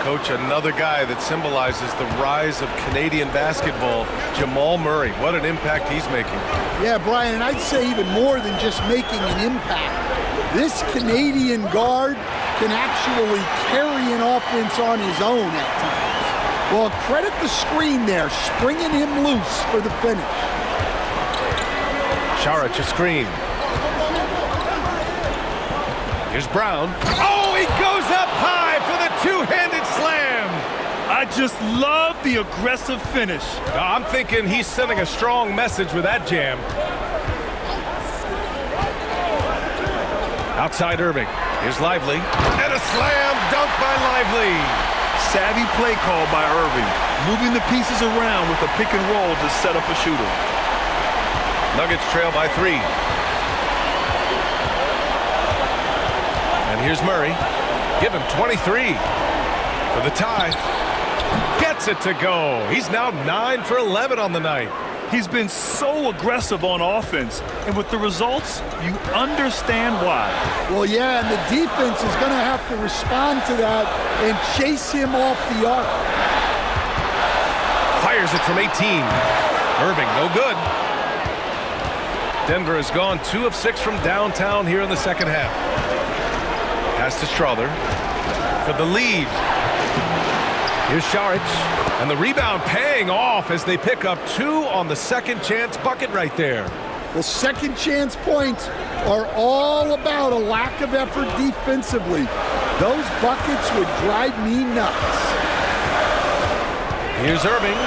Coach, another guy that symbolizes the rise of Canadian basketball, Jamal Murray. What an impact he's making. Yeah, Brian, and I'd say even more than just making an impact. This Canadian guard can actually carry an offense on his own at times. Well, credit the screen there, springing him loose for the finish. Šarić a screen. Here's Brown. Oh, he goes up high for the two-handed slam. I just love the aggressive finish. I'm thinking he's sending a strong message with that jam. Outside Irving. Here's Lively. And a slam dunk by Lively. Savvy play call by Irving, moving the pieces around with a pick and roll to set up a shooter. Nuggets trail by 3. And here's Murray. Give him 23 for the tie. Gets it to go. He's now 9 for 11 on the night. He's been so aggressive on offense, and with the results, you understand why. Well, yeah, and the defense is going to have to respond to that and chase him off the arc. Fires it from 18. Irving, no good. Denver has gone 2 of 6 from downtown here in the second half. Pass to Strother for the lead. Here's Šarić, and the rebound paying off as they pick up 2 on the second chance bucket right there. Well, second chance points are all about a lack of effort defensively. Those buckets would drive me nuts. Here's Irving,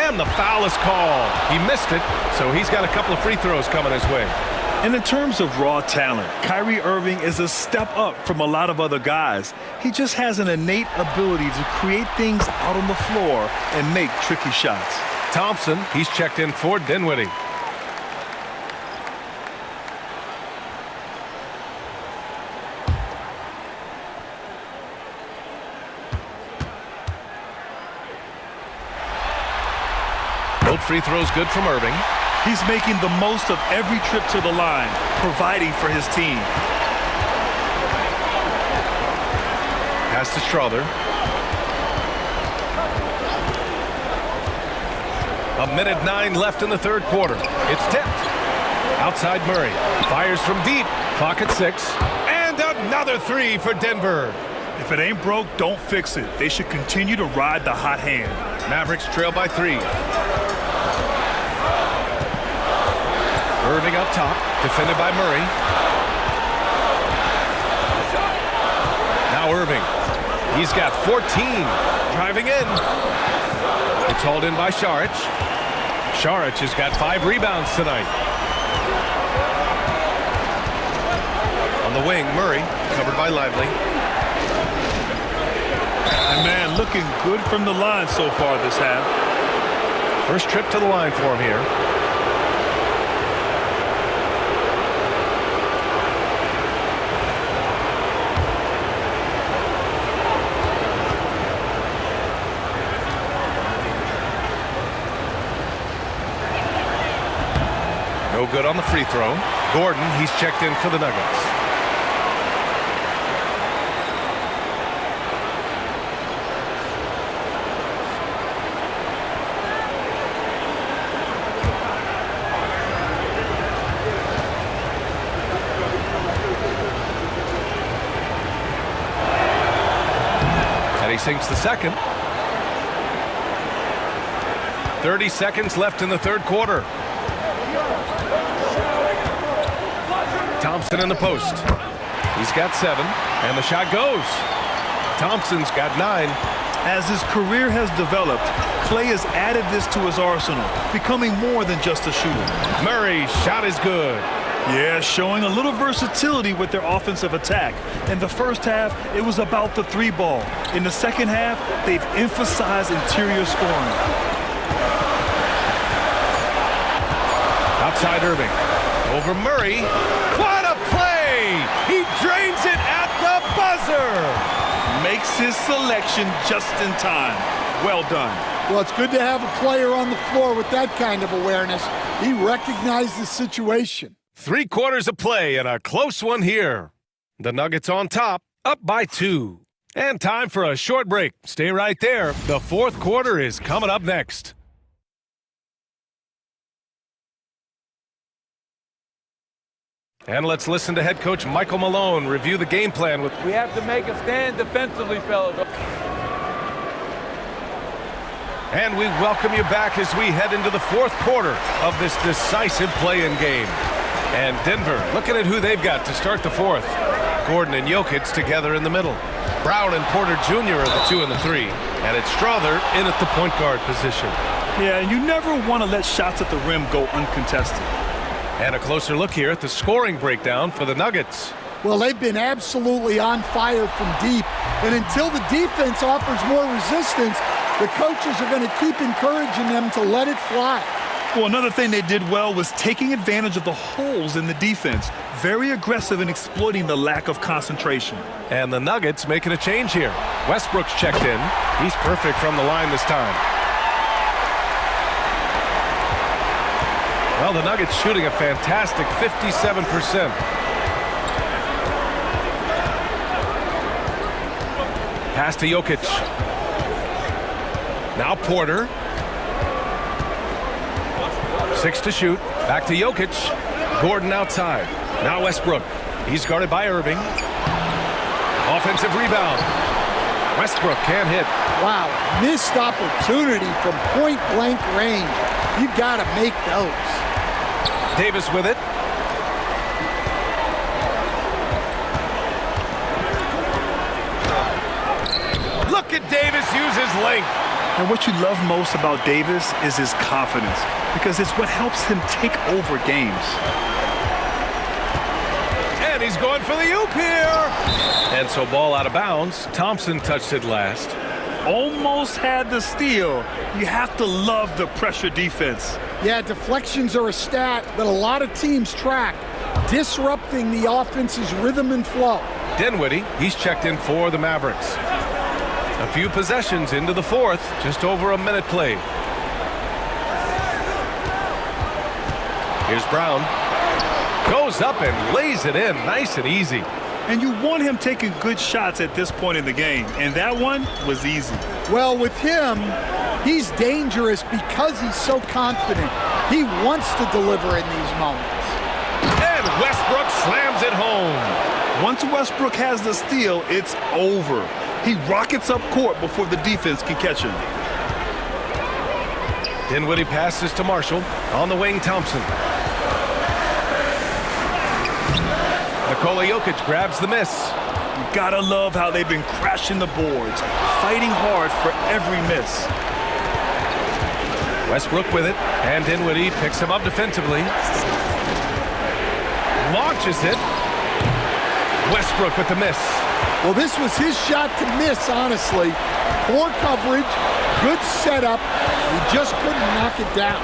and the foul is called. He missed it, so he's got a couple of free throws coming his way. And in terms of raw talent, Kyrie Irving is a step up from a lot of other guys. He just has an innate ability to create things out on the floor and make tricky shots. Thompson, he's checked in for Dinwiddie. Both free throws good from Irving. He's making the most of every trip to the line, providing for his team. Pass to Strother. A minute 9 left in the third quarter. It's tipped. Outside Murray. Fires from deep. Clock at 6. And another 3 for Denver. If it ain't broke, don't fix it. They should continue to ride the hot hand. Mavericks trail by 3. Irving up top. Defended by Murray. Now Irving. He's got 14. Driving in. It's hauled in by Šarić. Šarić has got 5 rebounds tonight. On the wing, Murray, covered by Lively. And man, looking good from the line so far this half. First trip to the line for him here. No good on the free throw. Gordon, he's checked in for the Nuggets. And he sinks the second. 30 seconds left in the third quarter. Thompson in the post. He's got 7, and the shot goes. Thompson's got 9. As his career has developed, Klay has added this to his arsenal, becoming more than just a shooter. Murray's shot is good. Yeah, showing a little versatility with their offensive attack. In the first half, it was about the 3-ball. In the second half, they've emphasized interior scoring. Outside Irving. Over Murray. What a play! He drains it at the buzzer! Makes his selection just in time. Well done. Well, it's good to have a player on the floor with that kind of awareness. He recognized the situation. 3 quarters of play and a close one here. The Nuggets on top, up by 2. And time for a short break. Stay right there. The fourth quarter is coming up next. And let's listen to head coach Michael Malone review the game plan with... We have to make a stand defensively, fellas. And we welcome you back as we head into the fourth quarter of this decisive play-in game. And Denver looking at who they've got to start the fourth. Gordon and Jokic together in the middle. Brown and Porter Jr. are the 2 and the 3. And it's Strother in at the point guard position. Yeah, you never want to let shots at the rim go uncontested. And a closer look here at the scoring breakdown for the Nuggets. Well, they've been absolutely on fire from deep. And until the defense offers more resistance, the coaches are going to keep encouraging them to let it fly. Well, another thing they did well was taking advantage of the holes in the defense. Very aggressive in exploiting the lack of concentration. And the Nuggets making a change here. Westbrook's checked in. He's perfect from the line this time. Well, the Nuggets shooting a fantastic 57%. Pass to Jokic. Now Porter. 6 to shoot. Back to Jokic. Gordon outside. Now Westbrook. He's guarded by Irving. Offensive rebound. Westbrook can't hit. Wow, missed opportunity from point-blank range. You've got to make those. Davis with it. Look at Davis use his length. And what you love most about Davis is his confidence, because it's what helps him take over games. And he's going for the oop here. And so ball out of bounds. Thompson touched it last. Almost had the steal. You have to love the pressure defense. Yeah, deflections are a stat that a lot of teams track, disrupting the offense's rhythm and flow. Dinwiddie, he's checked in for the Mavericks. A few possessions into the fourth, just over a minute played. Here's Brown. Goes up and lays it in nice and easy. And you want him taking good shots at this point in the game, and that one was easy. Well, with him, he's dangerous because he's so confident. He wants to deliver in these moments. And Westbrook slams it home. Once Westbrook has the steal, it's over. He rockets up court before the defense can catch him. Dinwiddie passes to Marshall. On the wing, Thompson. Nikola Jokic grabs the miss. You gotta love how they've been crashing the boards, fighting hard for every miss. Westbrook with it, and Dinwiddie picks him up defensively. Launches it. Westbrook with the miss. Well, this was his shot to miss, honestly. Poor coverage, good setup. He just couldn't knock it down.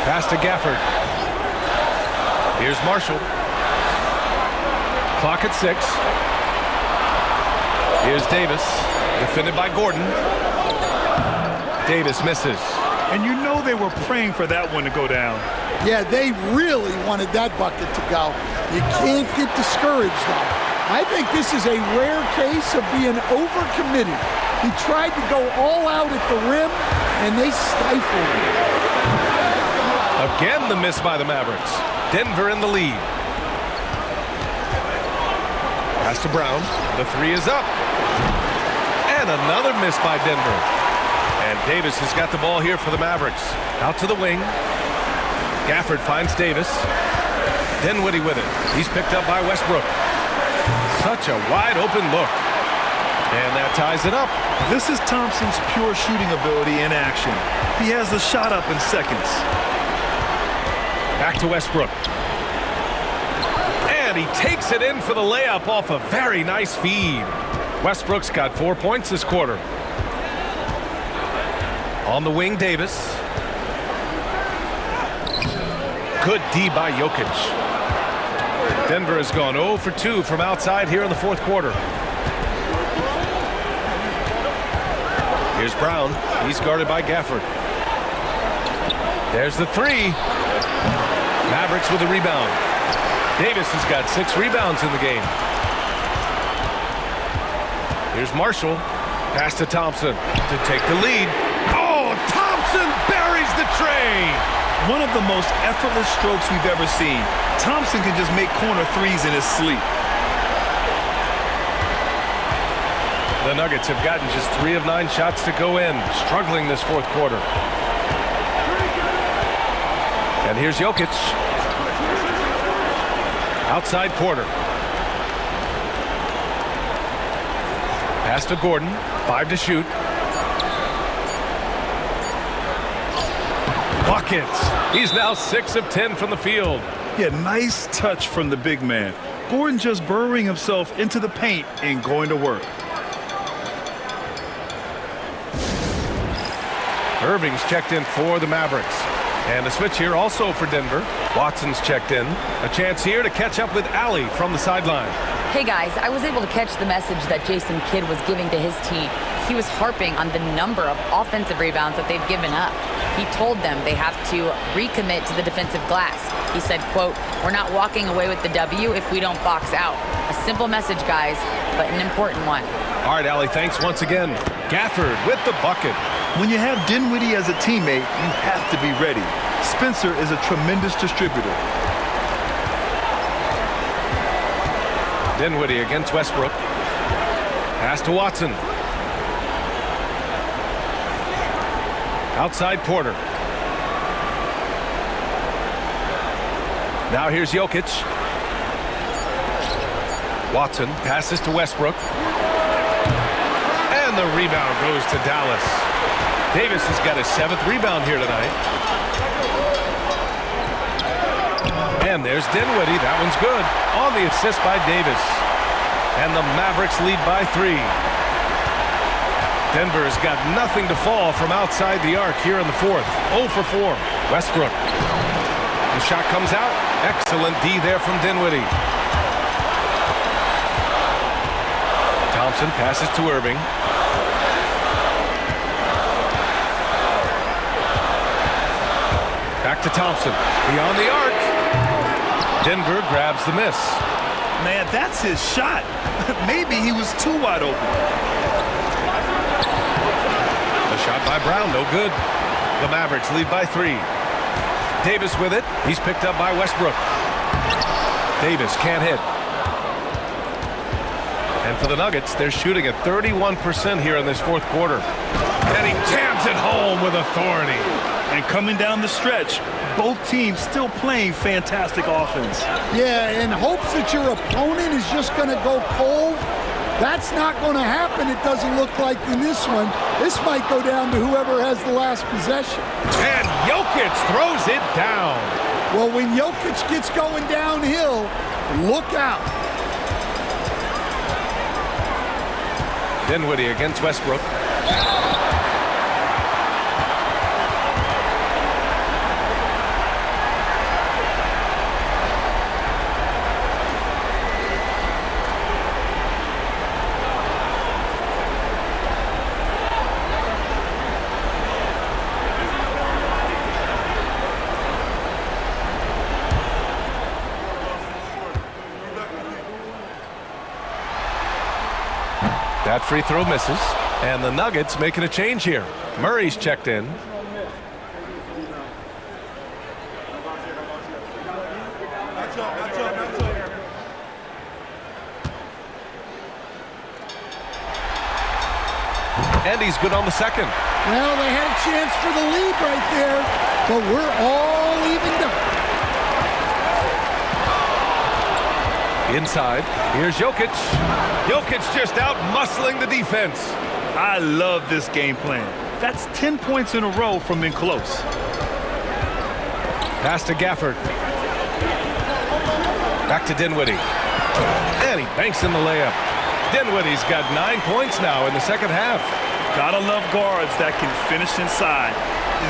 Pass to Gafford. Here's Marshall. Clock at 6. Here's Davis, defended by Gordon. Davis misses. And you know they were praying for that one to go down. Yeah, they really wanted that bucket to go. You can't get discouraged, though. I think this is a rare case of being overcommitted. He tried to go all out at the rim, and they stifled him. Again, the miss by the Mavericks. Denver in the lead. Pass to Brown. The three is up. And another miss by Denver. And Davis has got the ball here for the Mavericks. Out to the wing. Gafford finds Davis. Dinwiddie with it. He's picked up by Westbrook. Such a wide open look. And that ties it up. This is Thompson's pure shooting ability in action. He has the shot up in seconds. Back to Westbrook. And he takes it in for the layup off a very nice feed. Westbrook's got 4 points this quarter. On the wing, Davis. Good D by Jokic. Denver has gone 0 for 2 from outside here in the fourth quarter. Here's Brown. He's guarded by Gafford. There's the three. Mavericks with a rebound. Davis has got 6 rebounds in the game. Here's Marshall. Pass to Thompson to take the lead. Oh, Thompson buries the tray. One of the most effortless strokes we've ever seen. Thompson can just make corner threes in his sleep. The Nuggets have gotten just 3 of 9 shots to go in, struggling this fourth quarter. And here's Jokic. Outside Porter. Pass to Gordon. 5 to shoot. Buckets. He's now 6 of 10 from the field. Yeah, nice touch from the big man. Gordon just burrowing himself into the paint and going to work. Irving's checked in for the Mavericks. And a switch here also for Denver. Watson's checked in. A chance here to catch up with Allie from the sideline. Hey guys, I was able to catch the message that Jason Kidd was giving to his team. He was harping on the number of offensive rebounds that they've given up. He told them they have to recommit to the defensive glass. He said, quote, "We're not walking away with the W if we don't box out." A simple message, guys, but an important one. All right, Allie, thanks once again. Gafford with the bucket. When you have Dinwiddie as a teammate, you have to be ready. Spencer is a tremendous distributor. Dinwiddie against Westbrook. Pass to Watson. Outside Porter. Now here's Jokic. Watson passes to Westbrook. And the rebound goes to Dallas. Davis has got his 7th rebound here tonight. And there's Dinwiddie. That one's good. On the assist by Davis. And the Mavericks lead by 3. Denver has got nothing to fall from outside the arc here in the fourth. 0 for 4. Westbrook. The shot comes out. Excellent D there from Dinwiddie. Thompson passes to Irving. Back to Thompson. Beyond the arc. Denver grabs the miss. Man, that's his shot. Maybe he was too wide open. The shot by Brown, no good. The Mavericks lead by 3. Davis with it. He's picked up by Westbrook. Davis can't hit. And for the Nuggets, they're shooting at 31% here in this fourth quarter. And he jams it home with authority. And coming down the stretch, both teams still playing fantastic offense. Yeah, in hopes that your opponent is just going to go cold. That's not going to happen, it doesn't look like in this one. This might go down to whoever has the last possession. And Jokic throws it down. Well, when Jokic gets going downhill, look out. Dinwiddie against Westbrook. That free throw misses, and the Nuggets making a change here. Murray's checked in. And he's good on the second. Well, they had a chance for the lead right there, but we're all evened up. Inside, here's Jokic. Jokic just out muscling the defense. I love this game plan. That's 10 points in a row from in close. Pass to Gafford. Back to Dinwiddie. And he banks in the layup. Dinwiddie's got 9 points now in the second half. Gotta love guards that can finish inside.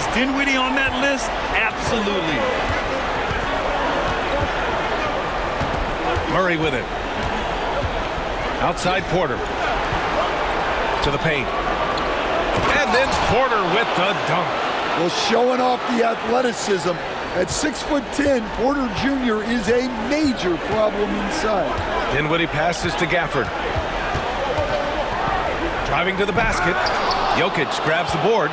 Is Dinwiddie on that list? Absolutely. Murray with it. Outside Porter. To the paint. And then Porter with the dunk. Well, showing off the athleticism. At 6'10", Porter Jr. is a major problem inside. Dinwiddie passes to Gafford. Driving to the basket. Jokic grabs the board.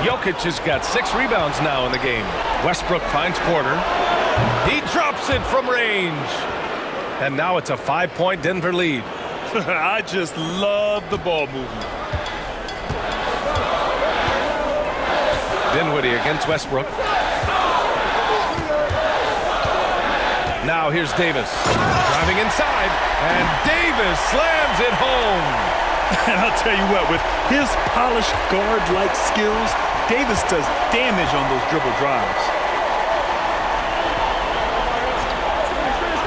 Jokic has got 6 rebounds now in the game. Westbrook finds Porter. He drops it from range. And now it's a 5-point Denver lead. I just love the ball movement. Dinwiddie against Westbrook. Now here's Davis. Driving inside. And Davis slams it home. And I'll tell you what, with his polished guard-like skills, Davis does damage on those dribble drives.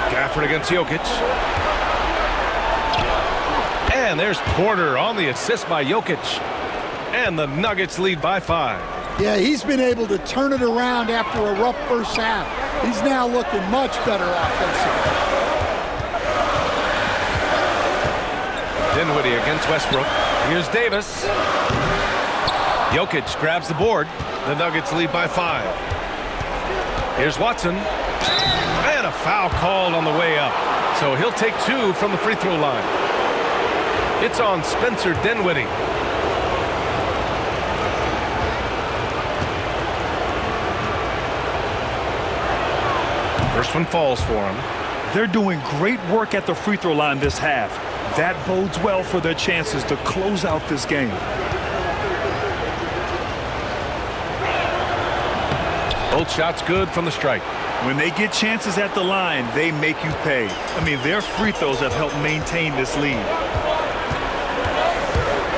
Gafford against Jokic. And there's Porter on the assist by Jokic. And the Nuggets lead by 5. Yeah, he's been able to turn it around after a rough first half. He's now looking much better offensively. Dinwiddie against Westbrook. Here's Davis. Jokic grabs the board. The Nuggets lead by 5. Here's Watson. And a foul called on the way up. So he'll take 2 from the free throw line. It's on Spencer Dinwiddie. First one falls for him. They're doing great work at the free throw line this half. That bodes well for their chances to close out this game. Both shots good from the strike. When they get chances at the line, they make you pay. I mean, their free throws have helped maintain this lead.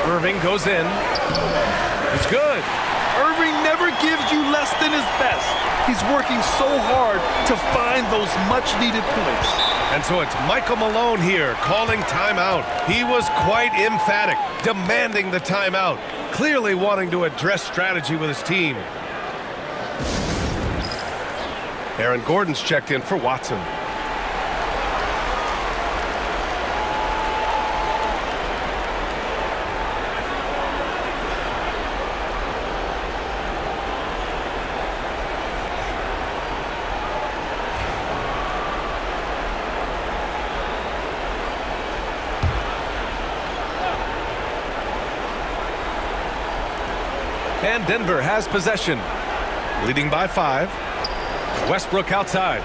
Irving goes in. It's good. Irving never gives you less than his best. He's working so hard to find those much-needed points. And so it's Michael Malone here calling timeout. He was quite emphatic, demanding the timeout, clearly wanting to address strategy with his team. Aaron Gordon's checked in for Watson. And Denver has possession, leading by 5. Westbrook outside.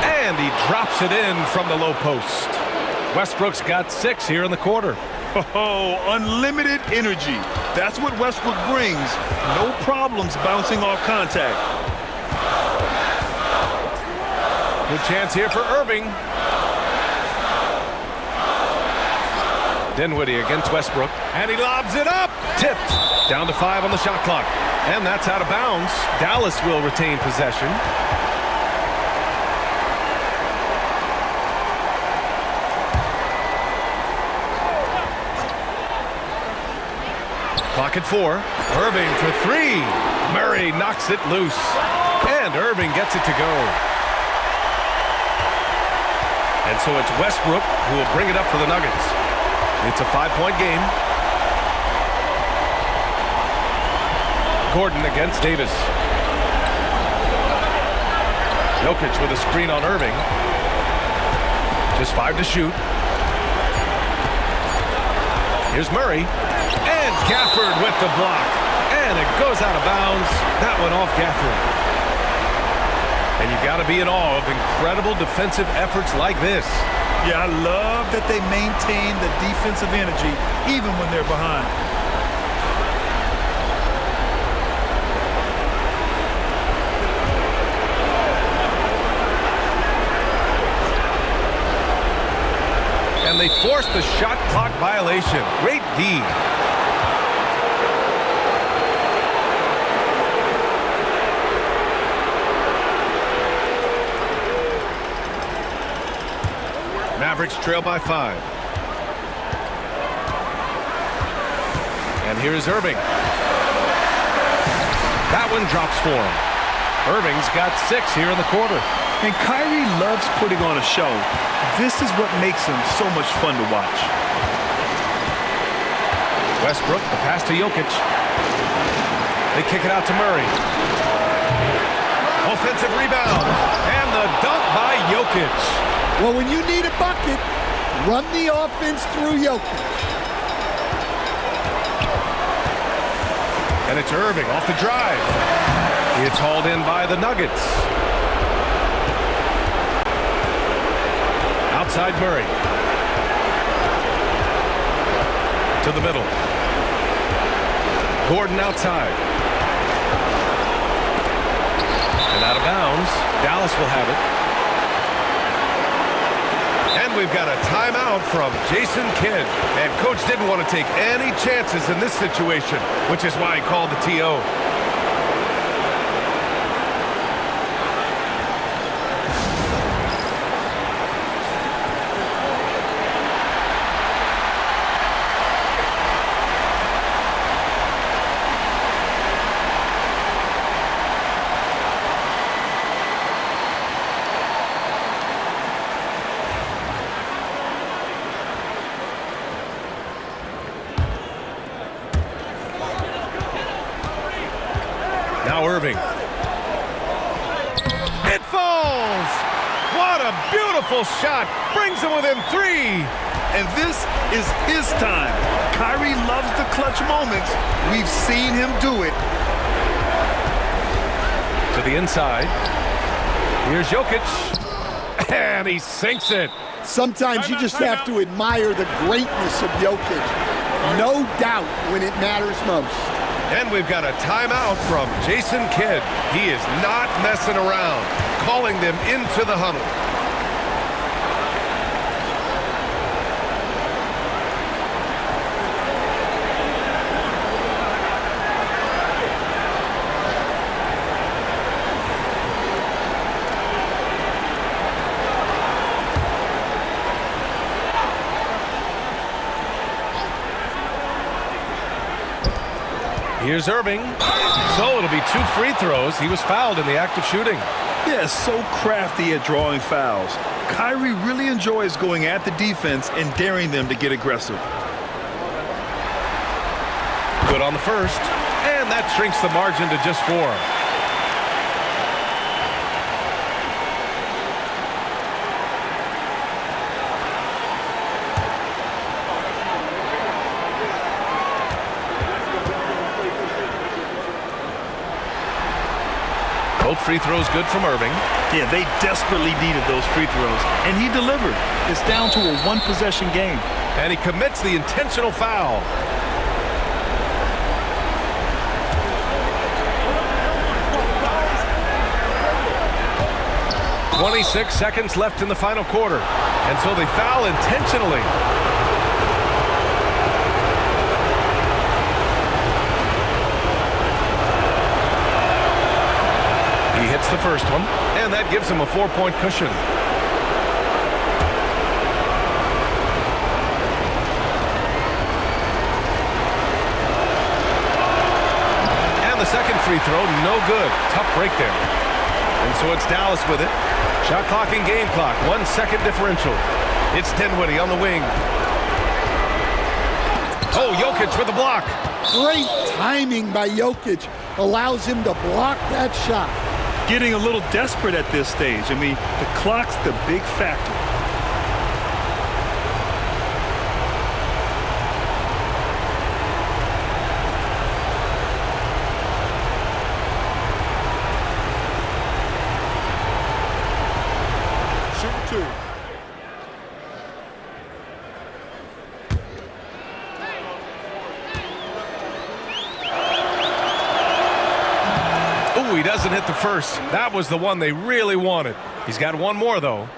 And he drops it in from the low post. Westbrook's got 6 here in the quarter. Oh, unlimited energy. That's what Westbrook brings. No problems bouncing off contact. Good chance here for Irving. Dinwiddie against Westbrook. And he lobs it up. Tipped. Down to 5 on the shot clock. And that's out of bounds. Dallas will retain possession. Clock at 4. Irving for 3. Murray knocks it loose. And Irving gets it to go. And so it's Westbrook who will bring it up for the Nuggets. It's a 5-point game. Gordon against Davis. Jokic with a screen on Irving. Just 5 to shoot. Here's Murray. And Gafford with the block. And it goes out of bounds. That went off Gafford. And you got to be in awe of incredible defensive efforts like this. Yeah, I love that they maintain the defensive energy even when they're behind. And they forced the shot clock violation. Great D. Mavericks trail by 5. And here's Irving. That one drops for him. Irving's got 6 here in the quarter. And Kyrie loves putting on a show. This is what makes him so much fun to watch. Westbrook, the pass to Jokic. They kick it out to Murray. Offensive rebound. And the dunk by Jokic. Well, when you need a bucket, run the offense through Jokic. And it's Irving off the drive. It's hauled in by the Nuggets. Outside Murray. To the middle. Gordon outside. And out of bounds. Dallas will have it. And we've got a timeout from Jason Kidd. And coach didn't want to take any chances in this situation, which is why he called the TO. Now Irving. It falls! What a beautiful shot! Brings him within 3! And this is his time. Kyrie loves the clutch moments. We've seen him do it. To the inside. Here's Jokic. And he sinks it. Sometimes you just have to admire the greatness of Jokic. No doubt when it matters most. And we've got a timeout from Jason Kidd. He is not messing around, calling them into the huddle. Here's Irving. So it'll be 2 free throws. He was fouled in the act of shooting. Yeah, so crafty at drawing fouls. Kyrie really enjoys going at the defense and daring them to get aggressive. Good on the first. And that shrinks the margin to just 4. Both free throws good from Irving. Yeah, they desperately needed those free throws, and he delivered. It's down to a one-possession game. And he commits the intentional foul. "26 seconds left in the final quarter, and so they foul intentionally." He hits the first one, and that gives him a 4-point cushion. And the second free throw, no good. Tough break there. And so it's Dallas with it. Shot clock and game clock, 1 second differential. It's Dinwiddie on the wing. Oh, Jokic with the block. Great timing by Jokic allows him to block that shot. Getting a little desperate at this stage. I mean, the clock's the big factor. Shoot two. He doesn't hit the first. That was the one they really wanted. He's got one more, though.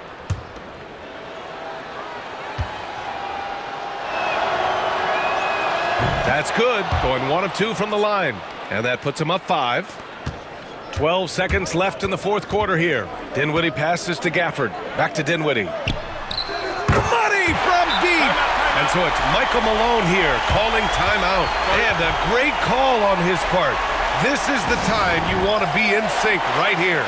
That's good. Going 1 of 2 from the line. And that puts him up 5. 12 seconds left in the fourth quarter here. Dinwiddie passes to Gafford. Back to Dinwiddie. Money from deep. And so it's Michael Malone here calling timeout. And a great call on his part. This is the time you want to be in sync right here.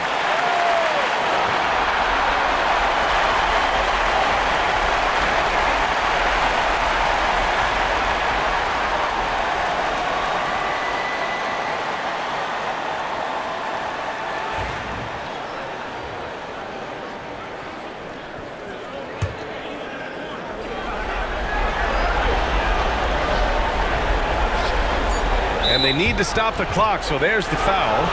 And they need to stop the clock, so there's the foul.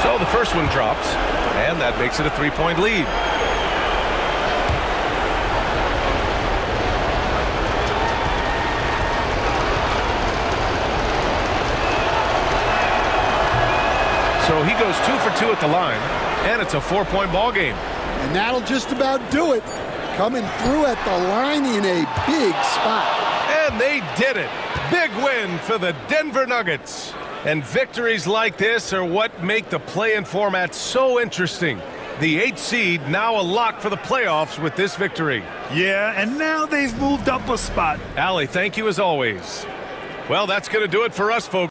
So the first one drops, and that makes it a 3-point lead. So he goes 2 for 2 at the line, and it's a 4-point ball game. And that'll just about do it. Coming through at the line in a big spot. And they did it. Big win for the Denver Nuggets. And victories like this are what make the play-in format so interesting. The 8th seed now a lock for the playoffs with this victory. Yeah, and now they've moved up a spot. Allie, thank you as always. Well, that's going to do it for us, folks.